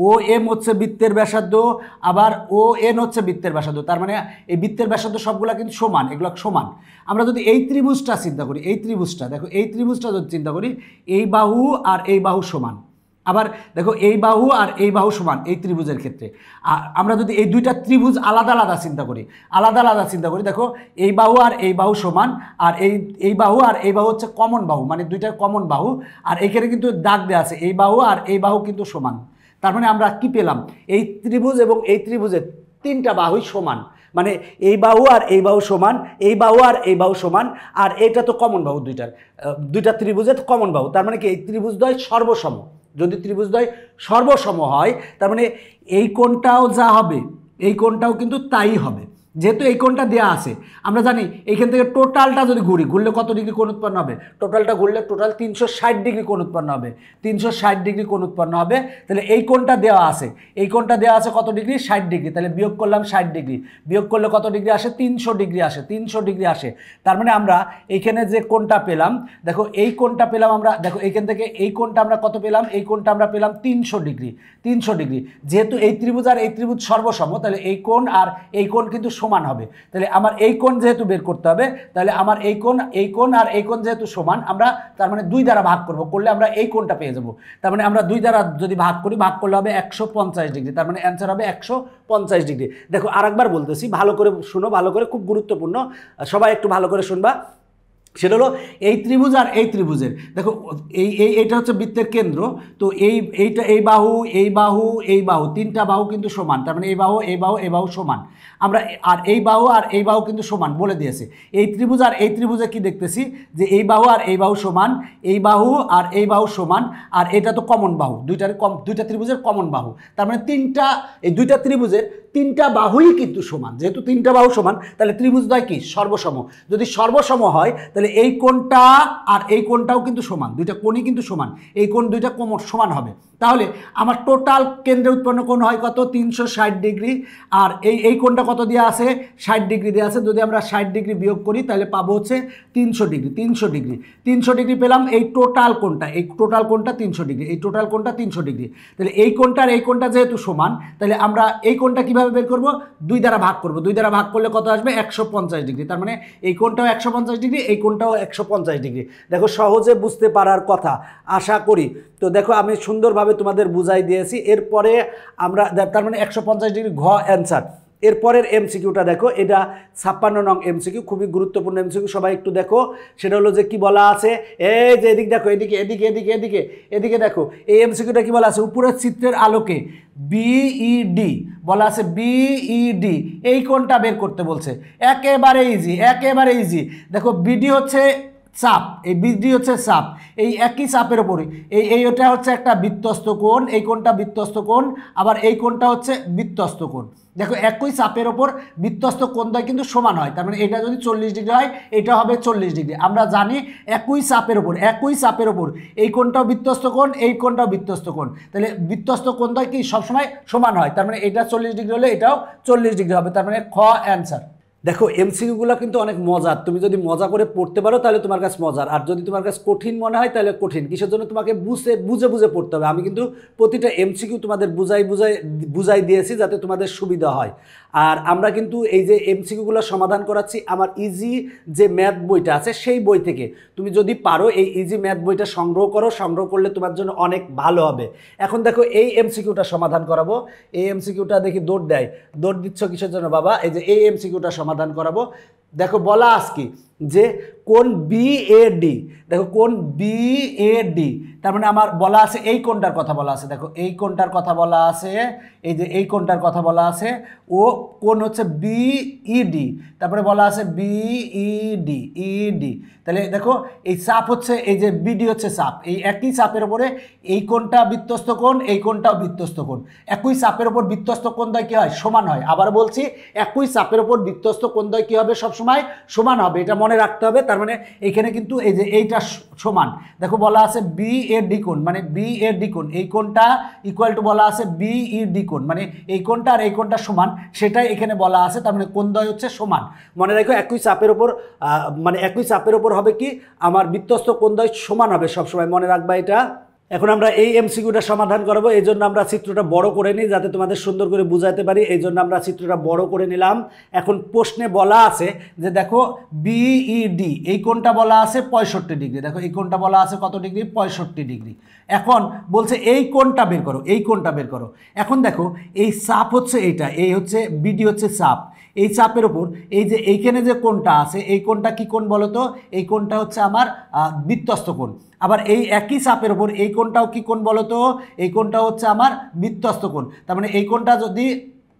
ও এম হচ্ছে বৃত্তের ব্যাসার্ধ, আবার ও এন হচ্ছে বৃত্তের ব্যাসার্ধ। তার মানে এই বৃত্তের ব্যাসার্ধ সবগুলা কিন্তু সমান, এগুলো সমান। আমরা যদি এই ত্রিভুজটা চিন্তা করি, এই ত্রিভুজটা দেখো, এই ত্রিভুজটা যদি চিন্তা করি, এই বাহু আর এই বাহু সমান। আবার দেখো এই বাহু আর এই বাহু সমান এই ত্রিভুজের ক্ষেত্রে। আর আমরা যদি এই দুইটা ত্রিভুজ আলাদা আলাদা চিন্তা করি, আলাদা আলাদা চিন্তা করি, দেখো এই বাহু আর এই বাহু সমান, আর এই বাহু আর এই বাহু হচ্ছে কমন বাহু, মানে দুইটার কমন বাহু। আর এখানে কিন্তু দাগ দেওয়া আছে, এই বাহু আর এই বাহু কিন্তু সমান। তার মানে আমরা কি পেলাম? এই ত্রিভুজ এবং এই ত্রিভুজের তিনটা বাহুই সমান, মানে এই বাহু আর এই বাহু সমান, এই বাহু আর এই বাহু সমান, আর এটা তো কমন বাহু, দুইটা ত্রিভুজের কমন বাহু। তার মানে কি এই ত্রিভুজদ্বয় সর্বসম। যদি ত্রিভুজদ্বয় সর্বসম হয় তার মানে এই কোণটাও যা হবে এই কোণটাও কিন্তু তাই হবে। যেহেতু এই কোণটা দেওয়া আছে, আমরা জানি এইখান থেকে টোটালটা যদি ঘুরলে কত ডিগ্রি কোণ উৎপন্ন হবে? টোটালটা ঘুরলে টোটাল 360 ডিগ্রি কোণ উৎপন্ন হবে, 360 ডিগ্রি কোণ উৎপন্ন হবে। তাহলে এই কোণটা দেওয়া আছে, এই কোণটা দেওয়া আছে কত ডিগ্রি? 60 ডিগ্রি। তাহলে বিয়োগ করলাম 60 ডিগ্রি, বিয়োগ করলে কত ডিগ্রি আসে? 300 ডিগ্রি আসে, 300 ডিগ্রি আসে। তার মানে আমরা এইখানে যে কোণটা পেলাম, দেখো এই কোণটা পেলাম আমরা, দেখো এইখান থেকে এই কোণটা আমরা কত পেলাম? এই কোণটা আমরা পেলাম 300 ডিগ্রি, 300 ডিগ্রি। যেহেতু এই ত্রিভুজ আর এই ত্রিভুজ সর্বসম, তাহলে এই কোণ আর এই কোণ কিন্তু সমান হবে। তাহলে আমার এই কোণ যেহেতু বের করতে হবে, তাহলে আমার এই কোণ আর এই কোণ যেহেতু সমান, আমরা তার মানে 2 দ্বারা ভাগ করব, করলে আমরা এই কোণটা পেয়ে যাব। তার মানে আমরা 2 দ্বারা যদি ভাগ করি, ভাগ করলে হবে 150 ডিগ্রি। তার মানে অ্যান্সার হবে 150 ডিগ্রি। দেখো আরেকবার বলতেছি, ভালো করে শুনো, ভালো করে, খুব গুরুত্বপূর্ণ, সবাই একটু ভালো করে শুনবা। সেটা হলো এই ত্রিভুজ আর এই ত্রিভুজের, দেখো এইটা হচ্ছে বৃত্তের কেন্দ্র। তো এই বাহু, এই বাহু, এই বাহু, তিনটা বাহু কিন্তু সমান। তার মানে এই বাহু, এই বাহু, এই বাহু সমান। আমরা আর এই বাহু আর এই বাহু কিন্তু সমান বলে দিয়েছে। এই ত্রিভুজ আর এই ত্রিভুজে কি দেখতেছি যে এই বাহু আর এই বাহু সমান, এই বাহু আর এই বাহু সমান, আর এটা তো কমন বাহু, দুইটা ত্রিভুজের কমন বাহু। তার মানে এই দুইটা ত্রিভুজের তিনটা বাহুই কিন্তু সমান। যেহেতু তিনটা বাহু সমান, তাহলে ত্রিভুজদ্বয় কি? সর্বসম। যদি সর্বসম হয় তাহলে তাহলে এই কোণটা আর এই কোণটাও কিন্তু সমান, দুইটা কোণই কিন্তু সমান, এই কোণ দুইটা কোণ সমান হবে। তাহলে আমার টোটাল কেন্দ্রে উৎপন্ন কোণ হয় কত? 360 ডিগ্রি। আর এই কোণটা কত দেওয়া আছে? 60 ডিগ্রি দেওয়া আছে। যদি আমরা 60 ডিগ্রি বিয়োগ করি তাহলে পাবো হচ্ছে 300 ডিগ্রি। 300 ডিগ্রি পেলাম। এই টোটাল কোণটা 300 ডিগ্রি, এই টোটাল কোণটা 300 ডিগ্রি। তাহলে এই কোণটা আর এই কোণটা যেহেতু সমান, তাহলে আমরা এই কোণটা কিভাবে বের করব? 2 দ্বারা ভাগ করব। 2 দ্বারা ভাগ করলে কত আসবে? 150 ডিগ্রি। তার মানে এই কোণটাও 150 ডিগ্রি, এই কোণটাও 150 ডিগ্রি। দেখো সহজে বুঝতে পারার কথা আশা করি। তো দেখো আমি সুন্দরভাবে তোমাদের বুঝাই দিয়েছি। এরপরে আমরা তার মানে 150 ডিগ্রি ঘ অ্যান্সার। এরপরের এমসিকিউটা দেখো, এটা 56 নং এমসিকিউ, খুবই গুরুত্বপূর্ণ এমসিকিউ, সবাই একটু দেখো। সেটা হলো যে কি বলা আছে, এই যে এদিকে দেখো, এদিকে দেখো, এই এমসিকিউটা কি বলা আছে? উপরের চিত্রের আলোকে বিইডি বলা আছে, বিইডি এই কোণটা বের করতে বলছে। একেবারে ইজি। দেখো বিডি হচ্ছে চাপ, এই বিডি হচ্ছে চাপ, এই একই চাপের ওপরে ওটা হচ্ছে একটা বৃত্তস্থ কোণ, এই কোণটা বৃত্তস্থ কোণ, আবার এই কোণটা হচ্ছে বৃত্তস্থ কোণ। দেখো একই চাপের ওপর বৃত্তস্থ কোণদ্বয় কিন্তু সমান হয়। তার মানে এটা যদি 40 ডিগ্রি হয়, এটা হবে 40 ডিগ্রি। আমরা জানি একই চাপের ওপর এই কোণটাও বৃত্তস্থ কোণ, এই কোণটাও বৃত্তস্থ কোণ। তাহলে বৃত্তস্থ কোণদ্বয় কি সবসময় সমান হয়। তার মানে এটা 40 ডিগ্রি হলে এটাও 40 ডিগ্রি হবে। তার মানে খ অ্যান্সার। দেখো এমসিকিউগুলো কিন্তু অনেক মজার, তুমি যদি মজা করে পড়তে পারো তাহলে তোমার কাছে মজার, আর যদি তোমার কাছে কঠিন মনে হয় তাহলে কঠিন। কিসের জন্য? তোমাকে বুঝে পড়তে হবে। আমি কিন্তু প্রতিটা এমসিকিউ তোমাদের বুঝাই দিয়েছি যাতে তোমাদের সুবিধা হয়। আর আমরা কিন্তু এই যে এমসিকিউগুলো সমাধান করাচ্ছি আমার ইজি যে ম্যাথ বইটা আছে সেই বই থেকে। তুমি যদি পারো এই ইজি ম্যাথ বইটা সংগ্রহ করলে তোমার জন্য অনেক ভালো হবে। এখন দেখো এই এমসিকিউটা সমাধান করাবো। এই এমসিকিউটা দেখি দৌড় দিচ্ছ কিসের জন্য বাবা? এই যে এই এমসিকিউটা সমাধান করাবো। দেখো বলা আজকে যে কোণ বিএডি, দেখো কোণ বিএডি, তার মানে আমার বলা আছে এই কোণটার কথা বলা আছে। দেখো এই কোণটার কথা বলা আছে, এই যে এই কোণটার কথা বলা আছে, ও কোণ হচ্ছে বিইডি, তারপরে বলা আছে বিইডি। তাহলে দেখো এই চাপ হচ্ছে, এই যে বিডি হচ্ছে চাপ, এই একই চাপের উপরে এই কোণটা বৃত্তস্থ কোণ, এই কোণটাও বৃত্তস্থ কোণ। একই চাপের উপর বৃত্তস্থ কোণদ্বয় কি হয়? সমান হয়। আবার বলছি, একই চাপের উপর বৃত্তস্থ কোণদ্বয় কি হবে? সবসময় সমান হবে, এটা মনে রাখতে হবে। তার মানে এখানে কিন্তু এই যে এইটা সমান। দেখো বলা আছে বিএডি কোণ, মানে বিএডি কোণ, এই কোণটা ইকুয়াল টু বলা আছে বিইডি কোণ, মানে এই কোণটা আর এই কোণটা সমান, সেটাই এখানে বলা আছে। তার মানে কোণদ্বয় হচ্ছে সমান। মনে রাখো একই চাপের উপর হবে কি আমার বৃত্তস্থ কোণদ্বয় সমান হবে সবসময়, মনে রাখবা এটা। এখন আমরা এই এমসিকিউটা সমাধান করব, এই জন্য আমরা চিত্রটা বড় করে নিই যাতে তোমাদের সুন্দর করে বুঝাতে পারি। এই জন্য আমরা চিত্রটা বড় করে নিলাম। এখন প্রশ্নে বলা আছে যে দেখো বিইডি এই কোণটা বলা আছে 65 ডিগ্রি। দেখো এই কোণটা বলা আছে কত ডিগ্রি? 65 ডিগ্রি। এখন বলছে এই কোণটা বের করো, এখন দেখো এই চাপ হচ্ছে এইটা, এই হচ্ছে বিডি হচ্ছে চাপ, এই চাপের উপর এই যে এইখানে যে কোণটা আছে, এই কোণটা কি কোণ বলো তো? এই কোণটা হচ্ছে আমার বৃত্তস্থ কোণ। আবার এই একই চাপের উপর এই কোণটাও কি কোণ বলো তো? এই কোণটা হচ্ছে আমার বৃত্তস্থ কোণ। তার মানে এই কোণটা যদি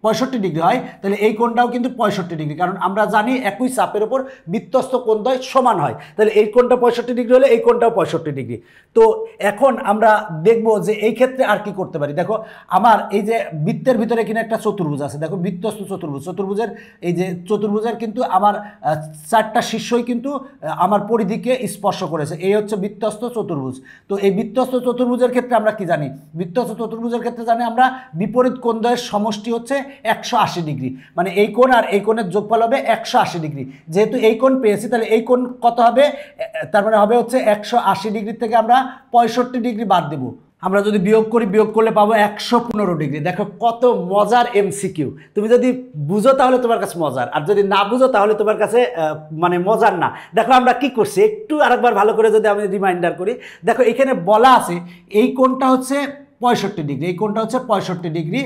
65 ডিগ্রি হয় তাহলে এই কোণটাও কিন্তু 65 ডিগ্রি, কারণ আমরা জানি একই চাপের উপর বৃত্তস্থ কোণদ্বয় সমান হয়। তাহলে এই কোণটা 65 ডিগ্রি হলে এই কোণটাও 65 ডিগ্রি। তো এখন আমরা দেখব যে এই ক্ষেত্রে আর কি করতে পারি। দেখো আমার এই যে বৃত্তের ভিতরে এখানে একটা চতুর্ভুজ আছে, দেখো বৃত্তস্থ চতুর্ভুজের এই যে চতুর্ভুজের কিন্তু আমার 4টা শীর্ষই কিন্তু আমার পরিধিকে স্পর্শ করেছে, এই হচ্ছে বৃত্তস্থ চতুর্ভুজ। তো এই বৃত্তস্থ চতুর্ভুজের ক্ষেত্রে আমরা কি জানি? বৃত্তস্থ চতুর্ভুজের ক্ষেত্রে জানি আমরা বিপরীত কোণদ্বয়ের সমষ্টি হচ্ছে 180 ডিগ্রি, মানে এই কোণ আর এই কোণের যোগফল হবে 180 ডিগ্রি। যেহেতু এই কোণ পেয়েছি তাহলে এই কোণ কত হবে? তার মানে হবে হচ্ছে 180 ডিগ্রি থেকে আমরা 65 ডিগ্রি বাদ দেব। আমরা যদি বিয়োগ করলে পাবো 115 ডিগ্রি। দেখো কত মজার এমসিকিউ। তুমি যদি বুঝো তাহলে তোমার কাছে মজার, আর যদি না বুঝো তাহলে তোমার কাছে মানে মজার না। দেখো আমরা কি করছি একটু আরেকবার ভালো করে যদি আমি রিমাইন্ডার করি। দেখো এখানে বলা আছে এই কোণটা হচ্ছে 65 ডিগ্রি, এই কোণটা হচ্ছে 65 ডিগ্রি।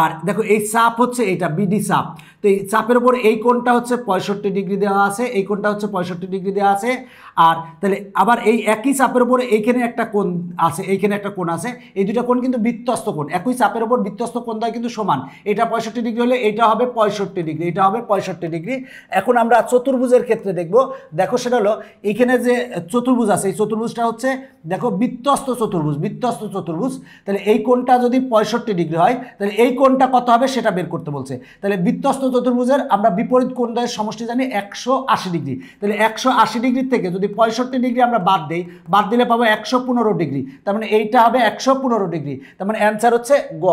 আর দেখো এই চাপ হচ্ছে এইটা বিডি চাপ, তো এই চাপের উপর এই কোণটা হচ্ছে 65 ডিগ্রি দেওয়া আছে, এই কোণটা হচ্ছে 65 ডিগ্রি দেওয়া আছে। আর তাহলে আবার এই একই চাপের উপরে এইখানে একটা কোণ আছে, এইখানে একটা কোণ আছে, এই দুটো কোণ কিন্তু বৃত্তস্থ কোণ। একই চাপের উপর বৃত্তস্থ কোণদ্বয় কিন্তু সমান, এটা 65 ডিগ্রি হলে এটা হবে 65 ডিগ্রি, এটা হবে 65 ডিগ্রি। এখন আমরা চতুর্ভুজের ক্ষেত্রে দেখব। দেখো সেটা হলো এইখানে যে চতুর্ভুজ আছে, এই চতুর্ভুজটা হচ্ছে দেখো বৃত্তস্থ চতুর্ভুজ, তাহলে তাহলে এই কোণটা যদি 65 ডিগ্রি হয় তাহলে এই কোণটা কত হবে সেটা বের করতে বলছে। তাহলে বৃত্তস্থ চতুর্ভুজের আমরা বিপরীত কোণদ্বয়ের সমষ্টি জানি 180 ডিগ্রি। তাহলে 180 ডিগ্রি থেকে যদি 65 ডিগ্রি আমরা বাদ দিই, বাদ দিলে পাবো 115 ডিগ্রি, তার মানে এইটা হবে 115 ডিগ্রি, তার মানে অ্যান্সার হচ্ছে গ।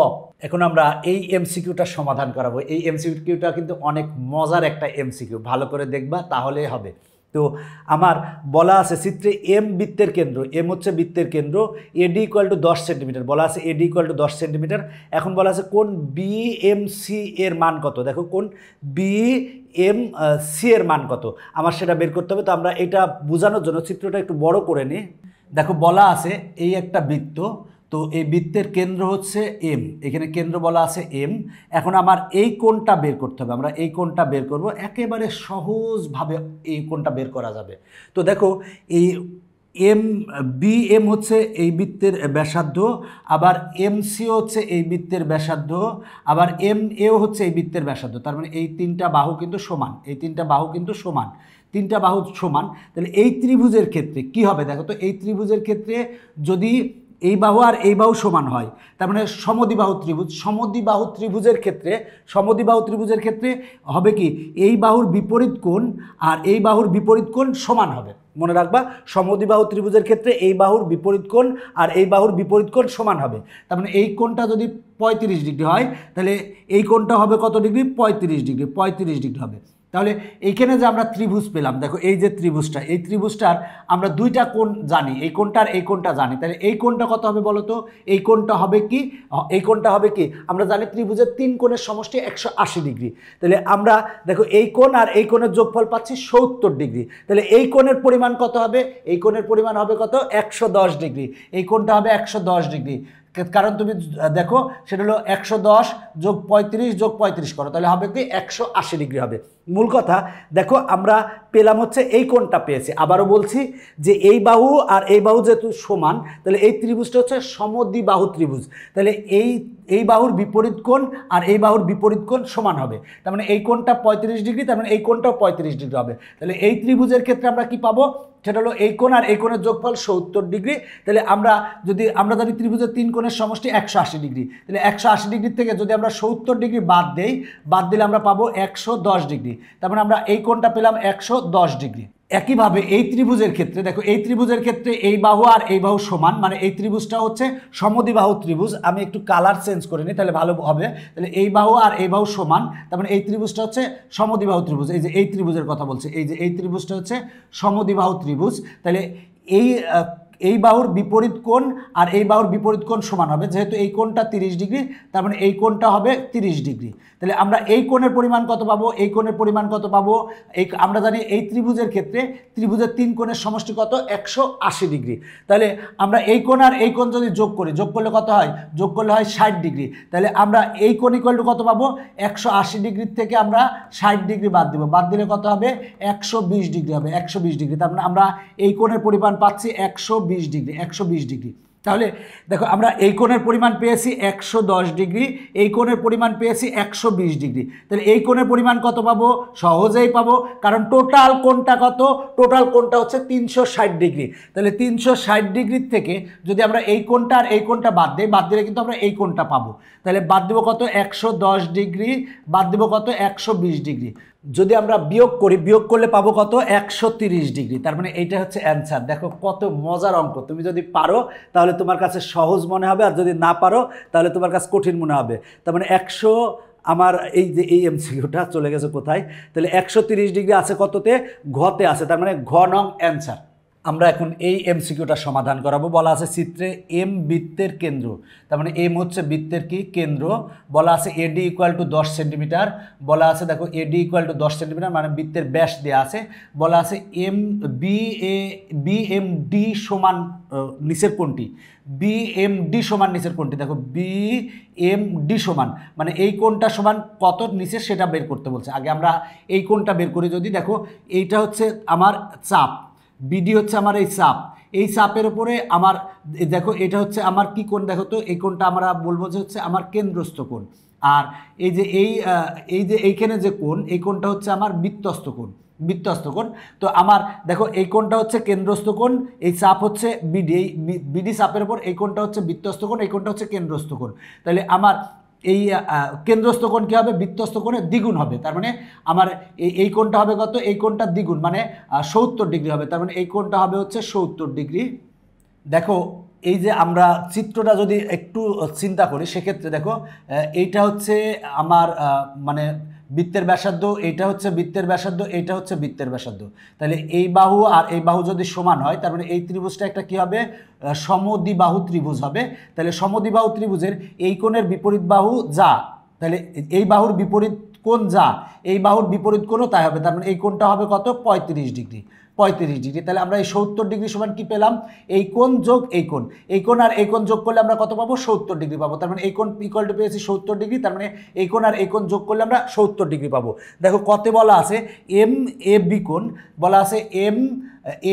এখন আমরা এই এমসিকিউটা সমাধান করাবো। এই এমসিকিউটা কিন্তু অনেক মজার একটা এমসিকিউ, ভালো করে দেখবা তাহলে হবে। তো আমার বলা আছে চিত্রে এম বৃত্তের কেন্দ্র, এম হচ্ছে বৃত্তের কেন্দ্র, এডি ইকুয়াল টু 10 সেন্টিমিটার বলা আছে, এডি ইকুয়াল টু 10 সেন্টিমিটার। এখন বলা আছে কোন বিএমসি এর মান কত, দেখো কোন বিএমসি এর মান কত, আমার সেটা বের করতে হবে। তো আমরা এটা বোঝানোর জন্য চিত্রটা একটু বড় করে নিই। দেখো বলা আছে এই একটা বৃত্ত, তো এই বৃত্তের কেন্দ্র হচ্ছে এম, এখানে কেন্দ্র বলা আছে এম। এখন আমার এই কোণটা বের করতে হবে, আমরা এই কোণটা বের করব, একেবারে সহজভাবে এই কোণটা বের করা যাবে। তো দেখো এই এম বি এম হচ্ছে এই বৃত্তের ব্যাসার্ধ, আবার এম সিও হচ্ছে এই বৃত্তের ব্যাসার্ধ, আবার এম এও হচ্ছে এই বৃত্তের ব্যাসার্ধ, তার মানে এই তিনটা বাহু কিন্তু সমান, এই তিনটা বাহু কিন্তু সমান, তিনটা বাহু সমান। তাহলে এই ত্রিভুজের ক্ষেত্রে কি হবে দেখো তো, এই ত্রিভুজের ক্ষেত্রে যদি এই বাহু আর এই বাহু সমান হয়, তার মানে সমদ্বিবাহু ত্রিভুজ, সমদ্বিবাহু ত্রিভুজের ক্ষেত্রে, সমদ্বিবাহু ত্রিভুজের ক্ষেত্রে হবে কি, এই বাহুর বিপরীত কোণ আর এই বাহুর বিপরীত কোণ সমান হবে। মনে রাখবা, সমদ্বিবাহু ত্রিভুজের ক্ষেত্রে এই বাহুর বিপরীত কোণ আর এই বাহুর বিপরীত কোণ সমান হবে। তার মানে এই কোণটা যদি 35 ডিগ্রি হয় তাহলে এই কোণটা হবে কত ডিগ্রি, 35 ডিগ্রি, 35 ডিগ্রি হবে। তাহলে এইখানে যে আমরা ত্রিভুজ পেলাম, দেখো এই যে ত্রিভুজটা, এই ত্রিভুজটার আমরা দুইটা কোণ জানি, এই কোণটা আর এই কোণটা জানি। তাহলে এই কোণটা কত হবে বলো তো, এই কোণটা হবে কি, এই কোণটা হবে কি, আমরা জানি ত্রিভুজের তিন কোণের সমষ্টি 180 ডিগ্রি। তাহলে আমরা দেখো এই কোণ আর এই কোণের যোগফল পাচ্ছি 70 ডিগ্রি। তাহলে এই কোণের পরিমাণ কত হবে, এই কোণের পরিমাণ হবে কত, 110 ডিগ্রি, এই কোণটা হবে 110 ডিগ্রি। কারণ তুমি দেখো সেটা হলো 110 যোগ 35 যোগ 35 করো, তাহলে হবে কি 180 ডিগ্রি হবে। মূল কথা দেখো আমরা পেলাম হচ্ছে এই কোণটা পেয়েছি। আবারও বলছি যে এই বাহু আর এই বাহু যেহেতু সমান, তাহলে এই ত্রিভুজটা হচ্ছে সমদ্বিবাহু ত্রিভুজ। তাহলে এই বাহুর বিপরীত কোণ আর এই বাহুর বিপরীত কোণ সমান হবে, তার মানে এই কোণটা 35 ডিগ্রি, তার মানে এই কোণটাও 35 ডিগ্রি হবে। তাহলে এই ত্রিভুজের ক্ষেত্রে আমরা কি পাবো, সেটা হলো এই কোণ আর এই কোণের যোগফল 70 ডিগ্রি। তাহলে আমরা জানি ত্রিভুজের তিন কোণের সমষ্টি 180 ডিগ্রি। তাহলে 180 ডিগ্রি থেকে যদি আমরা 70 ডিগ্রি বাদ দেই, বাদ দিলে আমরা পাবো 110 ডিগ্রি। তার মানে আমরা এই কোণটা পেলাম 110 ডিগ্রি। একইভাবে এই ত্রিভুজের ক্ষেত্রে দেখো, এই ত্রিভুজের ক্ষেত্রে এই বাহু আর এই বাহু সমান, মানে এই ত্রিভুজটা হচ্ছে সমদ্বিবাহু ত্রিভুজ। আমি একটু কালার চেঞ্জ করে নিই তাহলে ভালো হবে। তাহলে এই বাহু আর এই বাহু সমান, তার মানে এই ত্রিভুজটা হচ্ছে সমদ্বিবাহু ত্রিভুজ। এই যে এই ত্রিভুজের কথা বলছে, এই যে এই ত্রিভুজটা হচ্ছে সমদ্বিবাহু ত্রিভুজ। তাহলে এই বাহুর বিপরীত কোণ আর এই বাহুর বিপরীত কোণ সমান হবে, যেহেতু এই কোণটা 30 ডিগ্রি, তার মানে এই কোণটা হবে 30 ডিগ্রি। তাহলে আমরা এই কোণের পরিমাণ কত পাবো, এই কোণের পরিমাণ কত পাবো, আমরা জানি এই ত্রিভুজের ক্ষেত্রে ত্রিভুজের তিন কোণের সমষ্টি কত, 180 ডিগ্রি। তাহলে আমরা এই কোণ আর এই কোণ যদি যোগ করি, যোগ করলে কত হয়, যোগ করলে হয় 60 ডিগ্রি। তাহলে আমরা এই কোণ ইকুয়াল টু কত পাবো, 180 ডিগ্রির থেকে আমরা 60 ডিগ্রি বাদ দিব, বাদ দিলে কত হবে, 120 ডিগ্রি হবে, 120 ডিগ্রি। তার মানে আমরা এই কোণের পরিমাণ পাচ্ছি 120 ডিগ্রি, 120 ডিগ্রি। তাহলে দেখো আমরা এই কোণের পরিমাণ পেয়েছি 110 ডিগ্রি, এই কোণের পরিমাণ পেয়েছি 120 ডিগ্রি। তাহলে এই কোণের পরিমাণ কত পাবো, সহজেই পাবো, কারণ টোটাল কোণটা কত, টোটাল কোণটা হচ্ছে 360 ডিগ্রি। তাহলে 360 ডিগ্রির থেকে যদি আমরা এই কোণটা আর এই কোণটা বাদ দিই, বাদ দিলে কিন্তু আমরা এই কোণটা পাবো। তাহলে বাদ দেবো কত, 110 ডিগ্রি, বাদ দেবো কত, 120 ডিগ্রি। যদি আমরা বিয়োগ করি, বিয়োগ করলে পাবো কত, 130 ডিগ্রি। তার মানে এইটা হচ্ছে অ্যান্সার। দেখো কত মজার অঙ্ক, তুমি যদি পারো তাহলে তোমার কাছে সহজ মনে হবে, আর যদি না পারো তাহলে তোমার কাছে কঠিন মনে হবে। তার মানে আমার এই যে এই এমসিকিউটা চলে গেছে কোথায়, তাহলে 130 ডিগ্রি আছে কততে, ঘতে আছে, তার মানে ঘ নং অ্যান্সার। আমরা এখন এই এমসিকিউটা সমাধান করাবো। বলা আছে চিত্রে এম বৃত্তের কেন্দ্র, তার মানে এম হচ্ছে বৃত্তের কি কেন্দ্র। বলা আছে এডি ইকুয়াল টু 10 সেন্টিমিটার। বলা আছে দেখো এডি ইকুয়াল টু 10 সেন্টিমিটার, মানে বৃত্তের ব্যাস দেওয়া আছে। বলা আছে বিএমডি সমান নিচের কোণটি, বিএমডি সমান নিচের কোণটি। দেখো বিএমডি সমান মানে এই কোণটা সমান কত নিচে সেটা বের করতে বলছে। আগে আমরা এই কোণটা বের করি। যদি দেখো এইটা হচ্ছে আমার চাপ, বিডি হচ্ছে আমার এই চাপ, এই চাপের উপরে আমার দেখো এটা হচ্ছে আমার কি কোণ, দেখো তো এই কোণটা আমরা বলবো যে হচ্ছে আমার কেন্দ্রস্থ কোণ। আর এই যে এইখানে যে কোণ, এই কোণটা হচ্ছে আমার বৃত্তস্থ কোণ, বৃত্তস্থ কোণ। তো আমার দেখো এই কোণটা হচ্ছে কেন্দ্রস্থ কোণ, এই চাপ হচ্ছে বিডি, এই বিডি চাপের উপর এই কোণটা হচ্ছে বৃত্তস্থ কোণ, এই কোণটা হচ্ছে কেন্দ্রস্থ কোণ। তাহলে আমার এই কেন্দ্রস্থ কোণ কী হবে, বৃত্তস্থ কোণের দ্বিগুণ হবে। তার মানে আমার এই কোণটা হবে কত, এই কোণটা দ্বিগুণ মানে 70 ডিগ্রি হবে। তার মানে এই কোণটা হবে হচ্ছে 70 ডিগ্রি। দেখো এই যে আমরা চিত্রটা যদি একটু চিন্তা করি সেক্ষেত্রে দেখো এইটা হচ্ছে আমার মানে বৃত্তের ব্যাসার্ধ, এইটা হচ্ছে বৃত্তের ব্যাসার্ধ, এইটা হচ্ছে বৃত্তের ব্যাসার্ধ। তাহলে এই বাহু আর এই বাহু যদি সমান হয় তার মানে এই ত্রিভুজটা একটা কি হবে, সমদ্বিবাহু ত্রিভুজ হবে। তাহলে সমদ্বিবাহু ত্রিভুজের এই কোণের বিপরীত বাহু যা, তাহলে এই বাহুর বিপরীত কোণ যা, এই বাহুর বিপরীত কোণও তাই হবে। তার মানে এই কোণটা হবে কত, 35 ডিগ্রি, 35 ডিগ্রি। তাহলে আমরা এই 70 ডিগ্রি সমান কি পেলাম, এই কোণ যোগ এই কোণ, এই কোণ আর এই কোণ যোগ করলে আমরা কত পাবো, 70 ডিগ্রি পাবো। তার মানে এই কোণ ইকুয়াল টু পেয়েছি 70 ডিগ্রি। তার মানে এই কোণ আর এই কোণ যোগ করলে আমরা 70 ডিগ্রি পাবো। দেখো কতে বলা আছে, এম এ বি কোণ বলা আছে, এম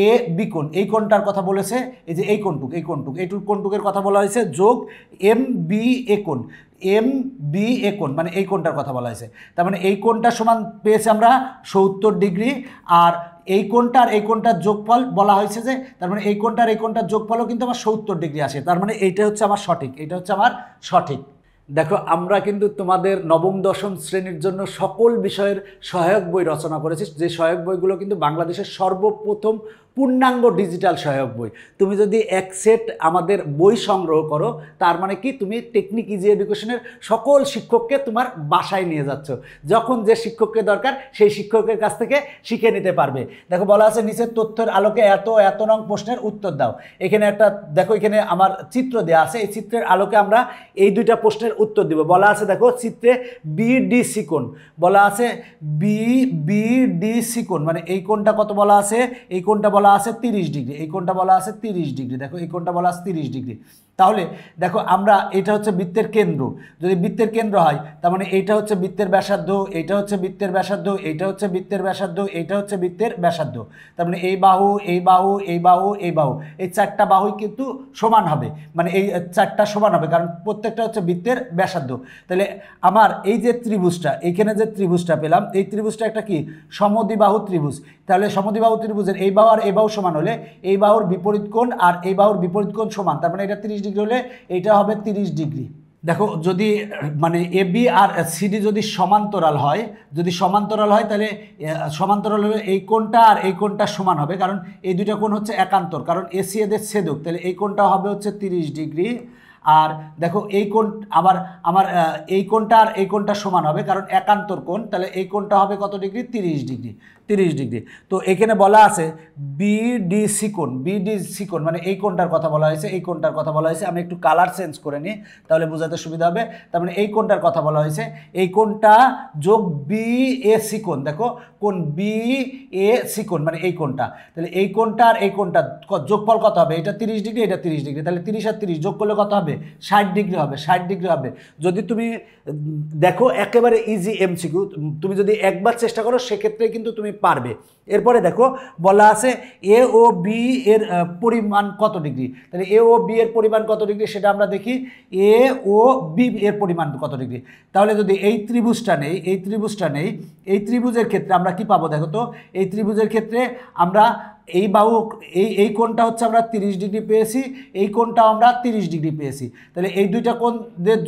এ বি কোণ, এই কোণটার কথা বলেছে, এই যে এই কোণটুক, এই কোণটুকের কথা বলা হয়েছে, যোগ এম বি এ কোণ, এম বি এ কোণ মানে এই কোণটার কথা বলা হয়েছে। তার মানে এই কোণটা সমান পেয়েছি আমরা 70 ডিগ্রি। আর এই কোণটা আর এই কোণটার যোগফল বলা হয়েছে যে, তার মানে এই কোণটা আর এই কোণটার যোগফলও কিন্তু আমার 70 ডিগ্রি আসে। তার মানে এইটা হচ্ছে আমার সঠিক, এটা হচ্ছে আমার সঠিক। দেখো আমরা কিন্তু তোমাদের নবম দশম শ্রেণীর জন্য সকল বিষয়ের সহায়ক বই রচনা করেছি, যে সহায়ক বইগুলো কিন্তু বাংলাদেশের সর্বপ্রথম পূর্ণাঙ্গ ডিজিটাল সহায়ক বই। তুমি যদি এক সেট আমাদের বই সংগ্রহ করো তার মানে কি, তুমি টেকনিক ইজি এডুকেশনের সকল শিক্ষককে তোমার বাসায় নিয়ে যাচ্ছ, যখন যে শিক্ষককে দরকার সেই শিক্ষকের কাছ থেকে শিখে নিতে পারবে। দেখো বলা আছে নিচের তথ্যের আলোকে এত নং প্রশ্নের উত্তর দাও। এখানে একটা দেখো, এখানে আমার চিত্র দেওয়া আছে, এই চিত্রের আলোকে আমরা এই দুইটা প্রশ্নের উত্তর দিব। বলা আছে দেখো চিত্রে বিডিসি কোণ বলা আছে, বিডিসি কোণ মানে এই কোণটা কত বলা আছে, এই কোণটা বলা আছে 30 ডিগ্রি, এই কোণটা বলা আছে 30 ডিগ্রি। দেখো এই কোণটা বলা আছে 30 ডিগ্রি। তাহলে দেখো আমরা এটা হচ্ছে বৃত্তের কেন্দ্র, যদি বৃত্তের কেন্দ্র হয় তার মানে এইটা হচ্ছে বৃত্তের ব্যাসার্ধ, এইটা হচ্ছে বৃত্তের ব্যাসার্ধ, এইটা হচ্ছে বৃত্তের ব্যাসার্ধ, এইটা হচ্ছে বৃত্তের ব্যাসার্ধ। তার মানে এই বাহু, এই বাহু, এই বাহু, এই বাহু, এই চারটা বাহুই কিন্তু সমান হবে, মানে এই চারটা সমান হবে কারণ প্রত্যেকটা হচ্ছে বৃত্তের ব্যাসার্ধ। তাহলে আমার এই যে ত্রিভুজটা, এইখানে যে ত্রিভুজটা পেলাম, এই ত্রিভুজটা একটা কি, সমদ্বিবাহু ত্রিভুজ। তাহলে সমদ্বিবাহু ত্রিভুজের এই বাহু আর এই বাহু সমান হলে এই বাহুর বিপরীত কোণ আর এই বাহুর বিপরীত কোণ সমান, তার মানে এটা 30 ডিগ্রি হলে এইটা হবে 30 ডিগ্রি। দেখো যদি মানে এ বি আর সিডি যদি সমান্তরাল হয়, তাহলে সমান্তরাল হলে এই কোণটা আর এই কোণটা সমান হবে, কারণ এই দুইটা কোণ হচ্ছে একান্তর, কারণ এসি এদের ছেদক। তাহলে এই কোণটা হবে হচ্ছে 30 ডিগ্রি। আর দেখো এই কোণ আমার এই কোণটা আর এই কোণটা সমান হবে কারণ একান্তর কোণ, তাহলে এই কোণটা হবে কত ডিগ্রি, 30 ডিগ্রি, 30 ডিগ্রি। তো এখানে বলা আছে বিডিসি কোণ মানে এই কোণটার কথা বলা হয়েছে, এই কোণটার কথা বলা হয়েছে। আমি একটু কালার চেঞ্জ করে নিই তাহলে বোঝাতে সুবিধা হবে। তার মানে এই কোণটার কথা বলা হয়েছে, এই কোণটা যোগ বিএসি কোণ, দেখো কোণ বিএসি কোণ মানে এই কোণটা, তাহলে এই কোণটা আর এই কোণটা যোগফল কত হবে, এটা 30 ডিগ্রি, এটা 30 ডিগ্রি, তাহলে 30 আর 30 যোগ করলে কত হবে, 60 ডিগ্রি হবে, 60 ডিগ্রি হবে। যদি তুমি দেখো একেবারে ইজি এমসিকিউ, তুমি যদি একবার চেষ্টা করো সেক্ষেত্রে কিন্তু তুমি পারবে। এরপরে দেখো বলা আছে এ ও বি এর পরিমাণ কত ডিগ্রি, তাহলে এ ও বি এর পরিমাণ কত ডিগ্রি সেটা আমরা দেখি, এ ও বি এর পরিমাণ কত ডিগ্রি। তাহলে যদি এই ত্রিভুজটা নেই, এই ত্রিভুজের ক্ষেত্রে আমরা কি পাবো, দেখো তো এই ত্রিভুজের ক্ষেত্রে আমরা এই বাহু এই কোণটা হচ্ছে আমরা 30 ডিগ্রি পেয়েছি, এই কোণটাও আমরা 30 ডিগ্রি পেয়েছি। তাহলে এই দুইটা কোণের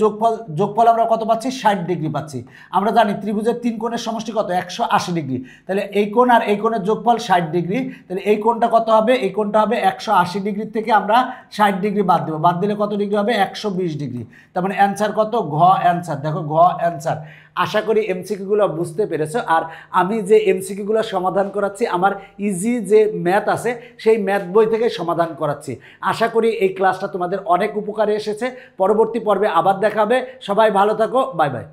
যোগফল আমরা কত পাচ্ছি, 60 ডিগ্রি পাচ্ছি। আমরা জানি ত্রিভুজের 3 কোণের সমষ্টি কত, 180 ডিগ্রি। তাহলে এই কোণ আর এই কোণের যোগফল 60 ডিগ্রি। তাহলে এই কোণটা কত হবে, এই কোণটা হবে 180 ডিগ্রি থেকে আমরা 60 ডিগ্রি বাদ দেবো, বাদ দিলে কত ডিগ্রি হবে, 120 ডিগ্রি। তার মানে অ্যান্সার কত, ঘ অ্যান্সার। দেখো ঘ অ্যান্সার। আশা করি এমসিকিউগুলো বুঝতে পেরেছো। আর আমি যে এমসিকিউগুলো সমাধান করাচ্ছি আমার ইজি যে ম্যাথ আছে সেই ম্যাথ বই থেকে সমাধান করাচ্ছি। আশা করি এই ক্লাসটা তোমাদের অনেক উপকারে এসেছে। পরবর্তী পর্বে আবার দেখা হবে। সবাই ভালো থাকো, বাই বাই।